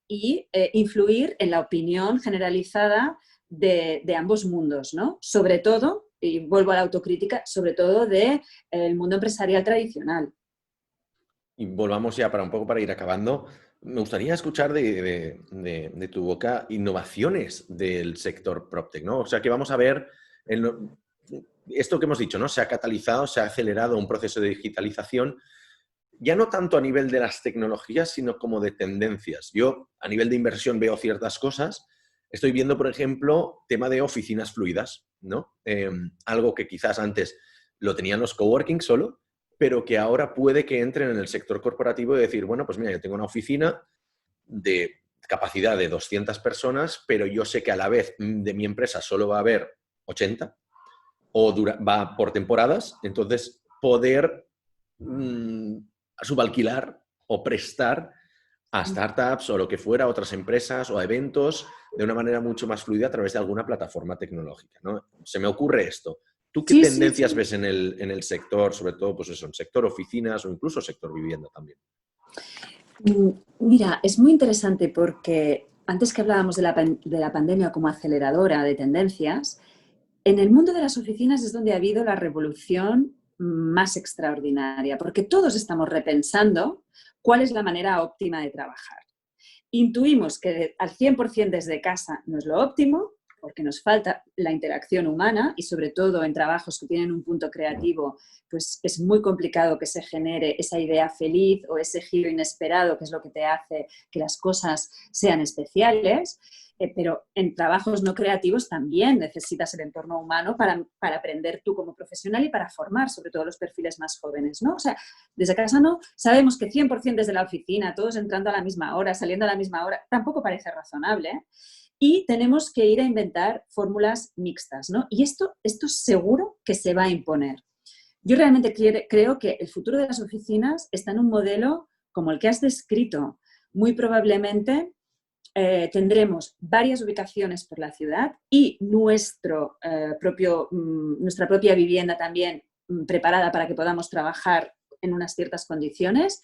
y influir en la opinión generalizada de ambos mundos, ¿no? Sobre todo, y vuelvo a la autocrítica, sobre todo del mundo empresarial tradicional. Y volvamos ya para un poco para ir acabando. Me gustaría escuchar de tu boca innovaciones del sector PropTech, ¿no? O sea, que vamos a ver esto que hemos dicho, ¿no? Se ha catalizado, se ha acelerado un proceso de digitalización, ya no tanto a nivel de las tecnologías, sino como de tendencias. Yo, a nivel de inversión, veo ciertas cosas. Estoy viendo, por ejemplo, tema de oficinas fluidas, ¿no? Algo que quizás antes lo tenían los coworking solo, pero que ahora puede que entren en el sector corporativo y decir, bueno, pues mira, yo tengo una oficina de capacidad de 200 personas, pero yo sé que a la vez de mi empresa solo va a haber 80 o va por temporadas, entonces poder subalquilar o prestar a startups o lo que fuera, a otras empresas o a eventos de una manera mucho más fluida a través de alguna plataforma tecnológica, ¿no? Se me ocurre esto. ¿Tú qué Sí, sí, tendencias sí. ves en el sector, sobre todo, pues eso, en sector oficinas o incluso sector vivienda también? Mira, es muy interesante porque antes que hablábamos de la pandemia como aceleradora de tendencias, en el mundo de las oficinas es donde ha habido la revolución más extraordinaria, porque todos estamos repensando cuál es la manera óptima de trabajar. Intuimos que al 100% desde casa no es lo óptimo, porque nos falta la interacción humana y sobre todo en trabajos que tienen un punto creativo, pues es muy complicado que se genere esa idea feliz o ese giro inesperado que es lo que te hace que las cosas sean especiales. Pero en trabajos no creativos también necesitas el entorno humano para aprender tú como profesional y para formar sobre todo los perfiles más jóvenes, ¿no? O sea, desde casa no, sabemos que 100% desde la oficina, todos entrando a la misma hora, saliendo a la misma hora, tampoco parece razonable, ¿eh? Y tenemos que ir a inventar fórmulas mixtas, ¿no? Y esto seguro que se va a imponer. Yo realmente creo que el futuro de las oficinas está en un modelo como el que has descrito. Muy probablemente tendremos varias ubicaciones por la ciudad y nuestra propia vivienda también preparada para que podamos trabajar en unas ciertas condiciones.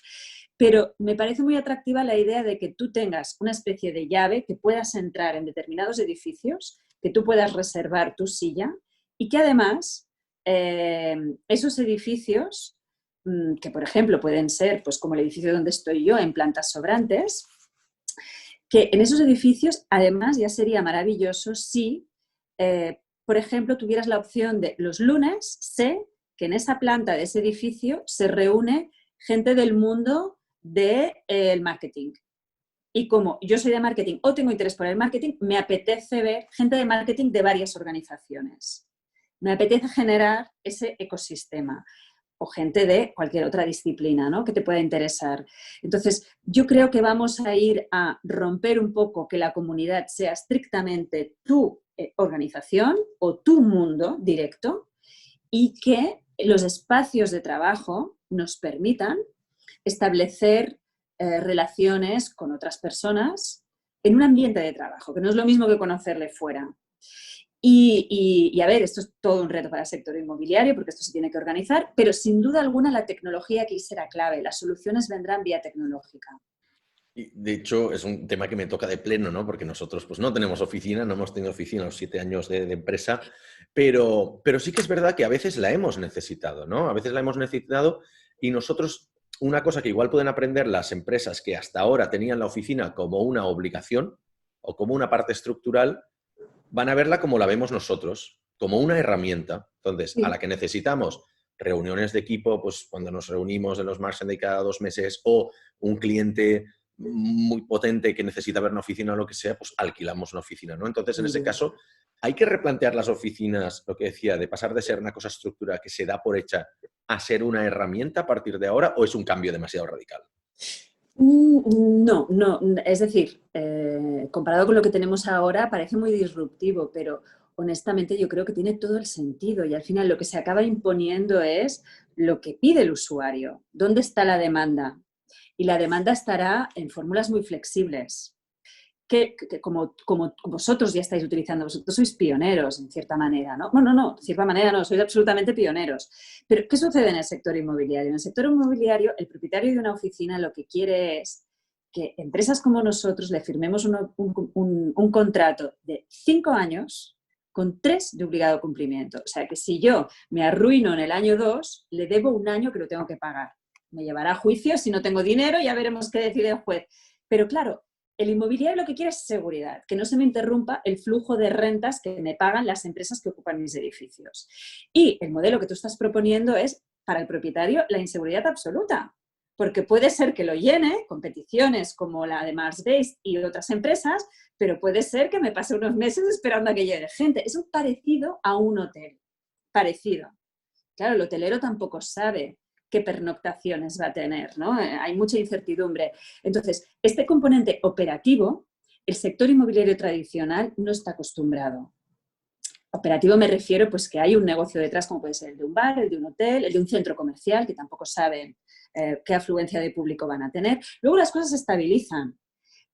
Pero me parece muy atractiva la idea de que tú tengas una especie de llave, que puedas entrar en determinados edificios, que tú puedas reservar tu silla y que además esos edificios, que por ejemplo pueden ser, pues como el edificio donde estoy yo, en plantas sobrantes, que en esos edificios, además, ya sería maravilloso si, por ejemplo, tuvieras la opción de los lunes, sé que en esa planta de ese edificio se reúne gente del mundo del marketing. Y como yo soy de marketing o tengo interés por el marketing, me apetece ver gente de marketing de varias organizaciones. Me apetece generar ese ecosistema o gente de cualquier otra disciplina, ¿no?, que te pueda interesar. Entonces, yo creo que vamos a ir a romper un poco que la comunidad sea estrictamente tu organización o tu mundo directo y que los espacios de trabajo nos permitan establecer relaciones con otras personas en un ambiente de trabajo, que no es lo mismo que conocerle fuera. Y a ver, esto es todo un reto para el sector inmobiliario porque esto se tiene que organizar, pero sin duda alguna la tecnología aquí será clave. Las soluciones vendrán vía tecnológica. Y de hecho, es un tema que me toca de pleno, ¿no? Porque nosotros pues, no tenemos oficina, no hemos tenido oficina los 7 años de empresa, pero sí que es verdad que a veces la hemos necesitado, ¿no? A veces la hemos necesitado y nosotros, una cosa que igual pueden aprender las empresas que hasta ahora tenían la oficina como una obligación o como una parte estructural, van a verla como la vemos nosotros, como una herramienta. Entonces, a la Sí. que necesitamos reuniones de equipo, pues cuando nos reunimos en los Marchen de cada 2 meses o un cliente muy potente que necesita ver una oficina o lo que sea, pues alquilamos una oficina, ¿no? Entonces, en Muy ese bien. caso, hay que replantear las oficinas, lo que decía, de pasar de ser una cosa estructura que se da por hecha a ser una herramienta a partir de ahora, o es un cambio demasiado radical. No, no, es decir, comparado con lo que tenemos ahora parece muy disruptivo, pero honestamente yo creo que tiene todo el sentido y al final lo que se acaba imponiendo es lo que pide el usuario. ¿Dónde está la demanda? Y la demanda estará en fórmulas muy flexibles que como vosotros ya estáis utilizando, vosotros sois pioneros en cierta manera, ¿no? Bueno, no, de cierta manera no, sois absolutamente pioneros. Pero, ¿qué sucede en el sector inmobiliario? En el sector inmobiliario, el propietario de una oficina lo que quiere es que empresas como nosotros le firmemos un contrato de 5 años con 3 de obligado cumplimiento. O sea, que si yo me arruino en el año 2, le debo un año que lo tengo que pagar. Me llevará a juicio, si no tengo dinero, ya veremos qué decide el juez. Pero claro, el inmobiliario lo que quiere es seguridad, que no se me interrumpa el flujo de rentas que me pagan las empresas que ocupan mis edificios. Y el modelo que tú estás proponiendo es, para el propietario, la inseguridad absoluta, porque puede ser que lo llene con peticiones como la de Marsbase y otras empresas, pero puede ser que me pase unos meses esperando a que llegue gente. Es parecido a un hotel, parecido. Claro, el hotelero tampoco sabe qué pernoctaciones va a tener, ¿no? Hay mucha incertidumbre. Entonces, este componente operativo, el sector inmobiliario tradicional no está acostumbrado. Operativo me refiero pues que hay un negocio detrás, como puede ser el de un bar, el de un hotel, el de un centro comercial, que tampoco saben qué afluencia de público van a tener. Luego las cosas se estabilizan,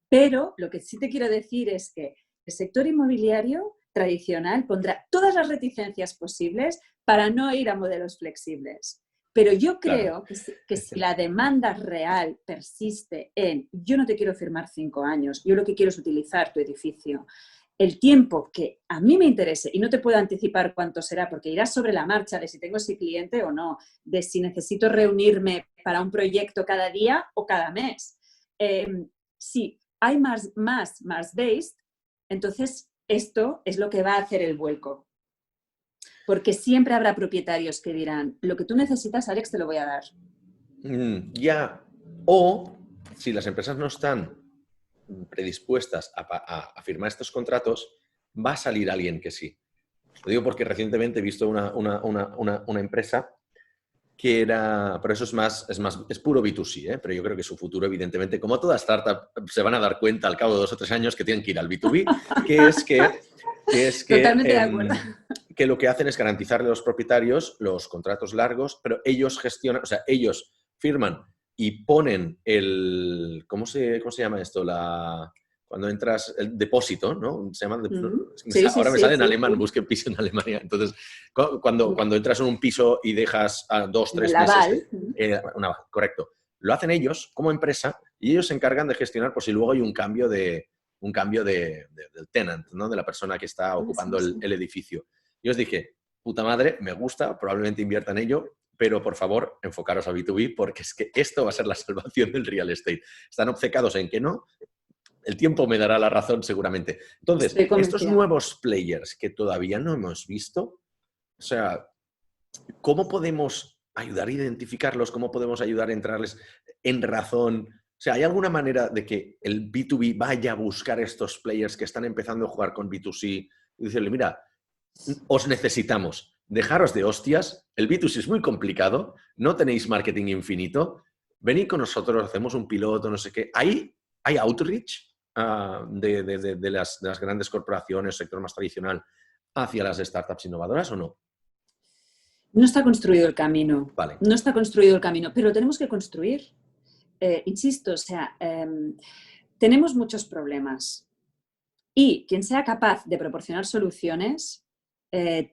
pero lo que sí te quiero decir es que el sector inmobiliario tradicional pondrá todas las reticencias posibles para no ir a modelos flexibles. Pero yo Claro. creo que si la demanda real persiste en yo no te quiero firmar 5 años, yo lo que quiero es utilizar tu edificio, el tiempo que a mí me interese, y no te puedo anticipar cuánto será, porque irá sobre la marcha de si tengo ese cliente o no, de si necesito reunirme para un proyecto cada día o cada mes. Si hay más based, entonces esto es lo que va a hacer el vuelco. Porque siempre habrá propietarios que dirán, lo que tú necesitas, Alex, te lo voy a dar. Ya. O si las empresas no están predispuestas a firmar estos contratos, va a salir alguien que sí. Lo digo porque recientemente he visto una empresa que era, pero eso es puro B2C, ¿eh? Pero yo creo que su futuro, evidentemente, como toda startup, se van a dar cuenta al cabo de 2 o 3 años que tienen que ir al B2B, que es Totalmente de acuerdo. que lo que hacen es garantizarle a los propietarios los contratos largos, pero ellos gestionan, o sea, ellos firman y ponen ¿cómo se llama esto? Cuando entras, el depósito, ¿no? Se llama, Sí, sí, ahora me sí, sale en sí, alemán, sí. busqué piso en Alemania. Entonces, cuando entras en un piso y dejas a 2, El 3 meses, aval. correcto, lo hacen ellos como empresa y ellos se encargan de gestionar por si luego hay un cambio del tenant, ¿no? De la persona que está ocupando Sí, sí. el edificio. Y os dije, puta madre, me gusta, probablemente invierta en ello, pero por favor, enfocaros a B2B porque es que esto va a ser la salvación del real estate. Están obcecados en que no, el tiempo me dará la razón seguramente. Entonces, Estoy estos convencida. nuevos players que todavía no hemos visto, o sea, ¿cómo podemos ayudar a identificarlos? ¿Cómo podemos ayudar a entrarles en razón? O sea, ¿hay alguna manera de que el B2B vaya a buscar estos players que están empezando a jugar con B2C y decirle, mira, os necesitamos, dejaros de hostias, el B2C es muy complicado, no tenéis marketing infinito, venid con nosotros, hacemos un piloto, no sé qué. ¿Hay outreach de las grandes corporaciones, sector más tradicional, hacia las startups innovadoras o no? No está construido el camino. Vale. No está construido el camino, pero lo tenemos que construir. Insisto, o sea, tenemos muchos problemas. Y quien sea capaz de proporcionar soluciones,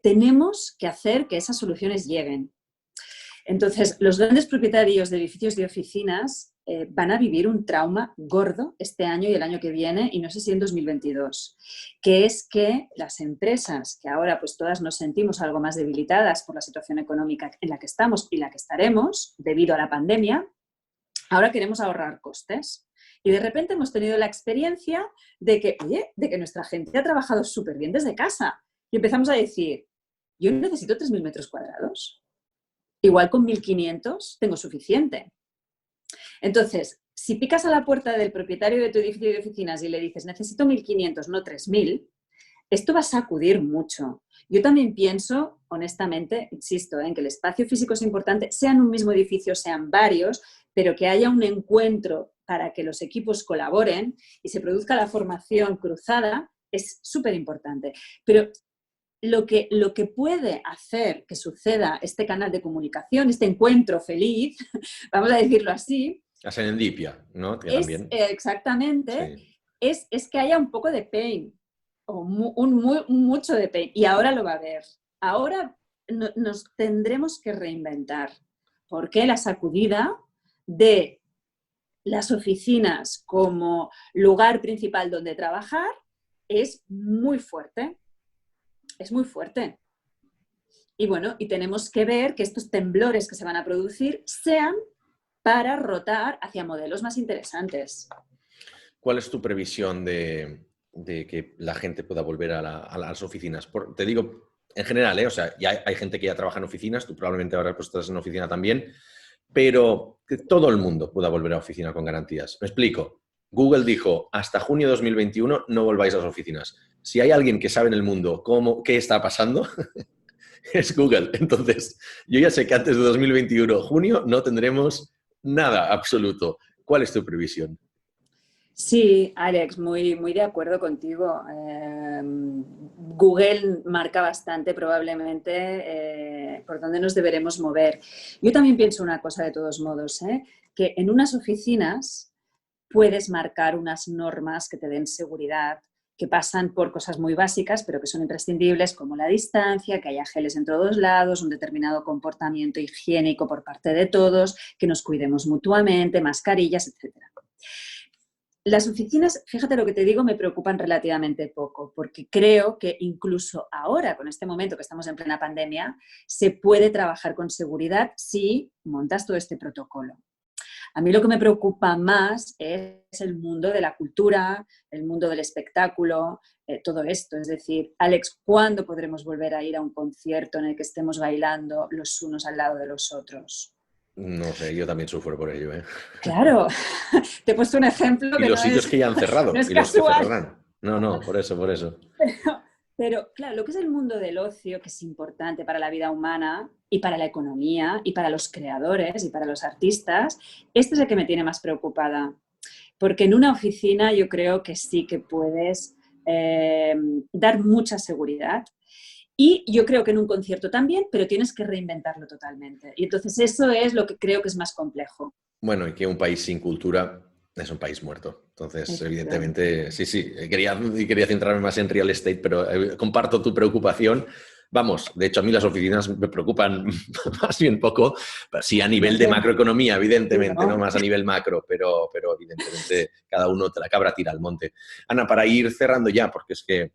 tenemos que hacer que esas soluciones lleguen. Entonces, los grandes propietarios de edificios de oficinas van a vivir un trauma gordo este año y el año que viene, y no sé si en 2022, que es que las empresas, que ahora pues todas nos sentimos algo más debilitadas por la situación económica en la que estamos y la que estaremos debido a la pandemia, ahora queremos ahorrar costes. Y de repente hemos tenido la experiencia de que, oye, de que nuestra gente ha trabajado súper bien desde casa. Y empezamos a decir, yo necesito 3.000 metros cuadrados. Igual con 1.500 tengo suficiente. Entonces, si picas a la puerta del propietario de tu edificio de oficinas y le dices, necesito 1.500, no 3.000, esto va a sacudir mucho. Yo también pienso, honestamente, insisto, en que el espacio físico es importante, sea en un mismo edificio, sean varios, pero que haya un encuentro para que los equipos colaboren y se produzca la formación cruzada es súper importante. Pero lo que puede hacer que suceda este canal de comunicación, este encuentro feliz, vamos a decirlo así, La serendipia, ¿no? Que es también. exactamente, Sí. es que haya un poco de pain, o mucho de pain, y ahora lo va a haber. Ahora nos tendremos que reinventar, porque la sacudida de las oficinas como lugar principal donde trabajar es muy fuerte, es muy fuerte. Y bueno, y tenemos que ver que estos temblores que se van a producir sean para rotar hacia modelos más interesantes. ¿Cuál es tu previsión de que la gente pueda volver a las oficinas? Te digo, en general, ¿eh? O sea, ya hay gente que ya trabaja en oficinas, tú probablemente ahora pues, estás en oficina también, pero que todo el mundo pueda volver a oficina con garantías. Me explico. Google dijo, hasta junio de 2021 no volváis a las oficinas. Si hay alguien que sabe en el mundo qué está pasando, es Google. Entonces, yo ya sé que antes de 2021, junio, no tendremos nada absoluto. ¿Cuál es tu previsión? Sí, Alex, muy de acuerdo contigo. Google marca bastante probablemente por dónde nos deberemos mover. Yo también pienso una cosa de todos modos, que en unas oficinas puedes marcar unas normas que te den seguridad, que pasan por cosas muy básicas, pero que son imprescindibles, como la distancia, que haya geles en todos lados, un determinado comportamiento higiénico por parte de todos, que nos cuidemos mutuamente, mascarillas, etcétera. Las oficinas, fíjate lo que te digo, me preocupan relativamente poco, porque creo que incluso ahora, con este momento que estamos en plena pandemia, se puede trabajar con seguridad si montas todo este protocolo. A mí lo que me preocupa más es el mundo de la cultura, el mundo del espectáculo, todo esto. Es decir, Alex, ¿cuándo podremos volver a ir a un concierto en el que estemos bailando los unos al lado de los otros? No sé, yo también sufro por ello, ¿eh? Claro, te he puesto un ejemplo Y que los sitios que ya han no cerrado es y los que casual. cerrarán. No, no, por eso, por eso. Pero, claro, lo que es el mundo del ocio, que es importante para la vida humana y para la economía y para los creadores y para los artistas, este es el que me tiene más preocupada. Porque en una oficina yo creo que sí que puedes dar mucha seguridad. Y yo creo que en un concierto también, pero tienes que reinventarlo totalmente. Y entonces eso es lo que creo que es más complejo. Bueno, y que un país sin cultura es un país muerto. Entonces, Efectivamente. evidentemente, sí, quería centrarme más en real estate, pero comparto tu preocupación. Vamos, de hecho, a mí las oficinas me preocupan más bien poco, sí a nivel de Hombre, macroeconomía, evidentemente, no no. más a nivel macro, pero evidentemente cada uno de la cabra tira al monte. Ana, para ir cerrando ya, porque es que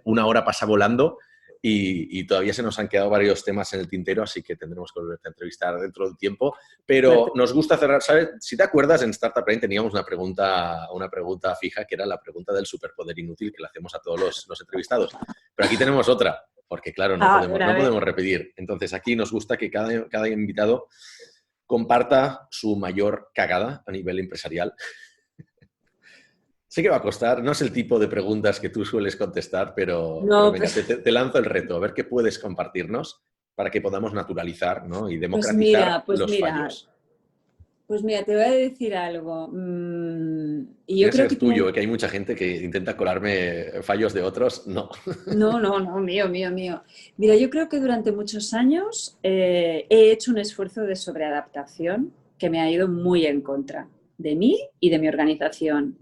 una hora pasa volando y todavía se nos han quedado varios temas en el tintero, así que tendremos que volverte a entrevistar dentro del tiempo. Pero Suerte. nos gusta cerrar, ¿sabes? Si te acuerdas, en Startup Brain teníamos una pregunta fija, que era la pregunta del superpoder inútil que le hacemos a todos los entrevistados. Pero aquí tenemos otra, porque claro, no podemos, A no ver. podemos repetir. Entonces aquí nos gusta que cada invitado comparta su mayor cagada a nivel empresarial. Sé que va a costar, no es el tipo de preguntas que tú sueles contestar, pero No, venga, te lanzo el reto, a ver qué puedes compartirnos para que podamos naturalizar, ¿no? Y pues democratizar mira, pues los mira, fallos. pues mira, te voy a decir algo. Y yo Piensa que creo que es tuyo, que hay mucha gente que intenta colarme fallos de otros. No. no, mío. Mira, yo creo que durante muchos años he hecho un esfuerzo de sobreadaptación que me ha ido muy en contra de mí y de mi organización.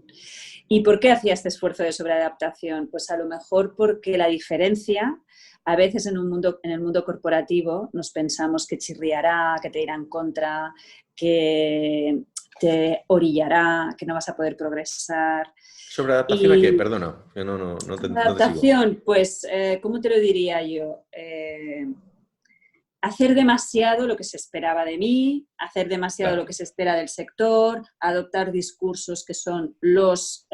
¿Y por qué hacía este esfuerzo de sobreadaptación? Pues a lo mejor porque la diferencia, a veces en el mundo corporativo nos pensamos que chirriará, que te irá en contra, que te orillará, que no vas a poder progresar. ¿Sobre adaptación a qué? Y Perdona, que no te sigo. adaptación, pues, ¿cómo te lo diría yo? Hacer demasiado lo que se esperaba de mí, hacer demasiado lo Claro, que se espera del sector, adoptar discursos que son los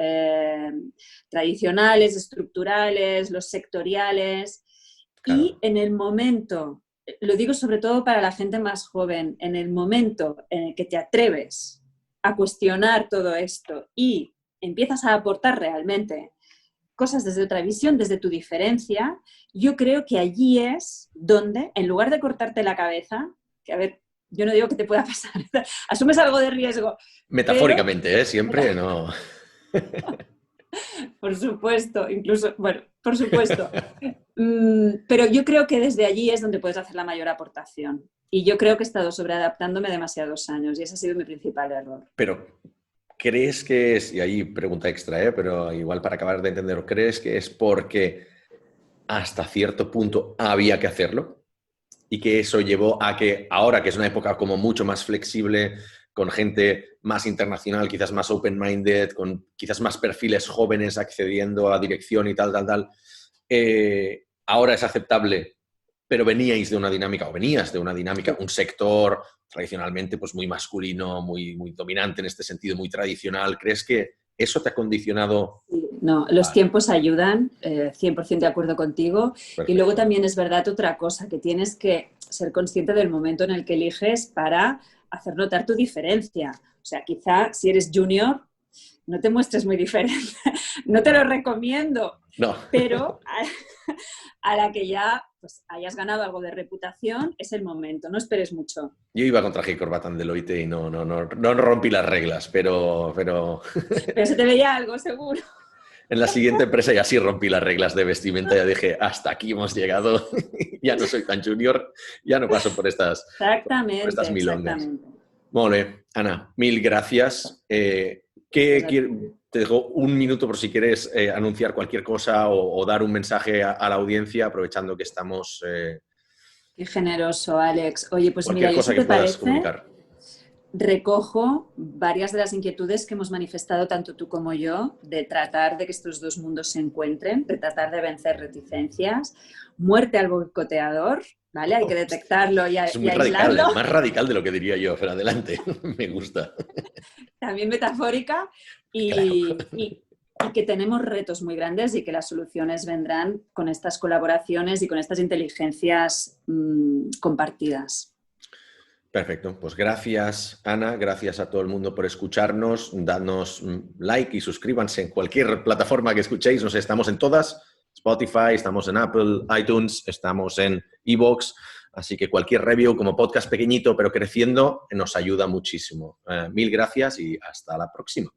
tradicionales, estructurales, los sectoriales. Y claro. en el momento, lo digo sobre todo para la gente más joven, en el momento en el que te atreves a cuestionar todo esto y empiezas a aportar realmente cosas desde otra visión, desde tu diferencia, yo creo que allí es donde, en lugar de cortarte la cabeza, que a ver, Yo no digo que te pueda pasar. Asumes algo de riesgo. Metafóricamente, pero... Siempre, no. Por supuesto, incluso, bueno, por supuesto. Pero yo creo que desde allí es donde puedes hacer la mayor aportación. Y yo creo que he estado sobreadaptándome demasiados años y ese ha sido mi principal error. Pero, ¿crees que es, y ahí pregunta extra, pero igual para acabar de entender, ¿crees que es porque hasta cierto punto había que hacerlo? Y que eso llevó a que ahora, que es una época como mucho más flexible, con gente más internacional, quizás más open-minded, con quizás más perfiles jóvenes accediendo a dirección y tal, ahora es aceptable, pero veníais de una dinámica, o venías de una dinámica, un sector tradicionalmente pues muy masculino, muy dominante en este sentido, muy tradicional. ¿Crees que eso te ha condicionado? No, los tiempos ayudan, 100% de acuerdo contigo. Perfecto. Y luego también es verdad otra cosa, que tienes que ser consciente del momento en el que eliges para hacer notar tu diferencia. O sea, quizá si eres junior, no te muestres muy diferente. No te lo recomiendo. No. Pero a la que ya pues, hayas ganado algo de reputación, es el momento. No esperes mucho. Yo iba con traje y corbata en Deloitte y no rompí las reglas, pero... Pero se te veía algo, seguro. En la siguiente empresa ya sí rompí las reglas de vestimenta, ya dije, hasta aquí hemos llegado, ya no soy tan junior, ya no paso por estas milongas. Molt bé, Ana, mil gracias. Te dejo un minuto por si quieres anunciar cualquier cosa o dar un mensaje a la audiencia, aprovechando que estamos... Qué generoso, Alex. Oye, pues cualquier mira, cosa que puedas comunicar. Recojo varias de las inquietudes que hemos manifestado tanto tú como yo, de tratar de que estos dos mundos se encuentren, de tratar de vencer reticencias, muerte al boicoteador, ¿vale? Hay que detectarlo y es muy aislarlo. radical, más radical de lo que diría yo, pero adelante, me gusta. También metafórica y que tenemos retos muy grandes y que las soluciones vendrán con estas colaboraciones y con estas inteligencias compartidas. Perfecto, pues gracias Ana, gracias a todo el mundo por escucharnos, dadnos like y suscríbanse en cualquier plataforma que escuchéis, no sé, estamos en todas, Spotify, estamos en Apple, iTunes, estamos en iVoox, así que cualquier review como podcast pequeñito pero creciendo nos ayuda muchísimo. Mil gracias y hasta la próxima.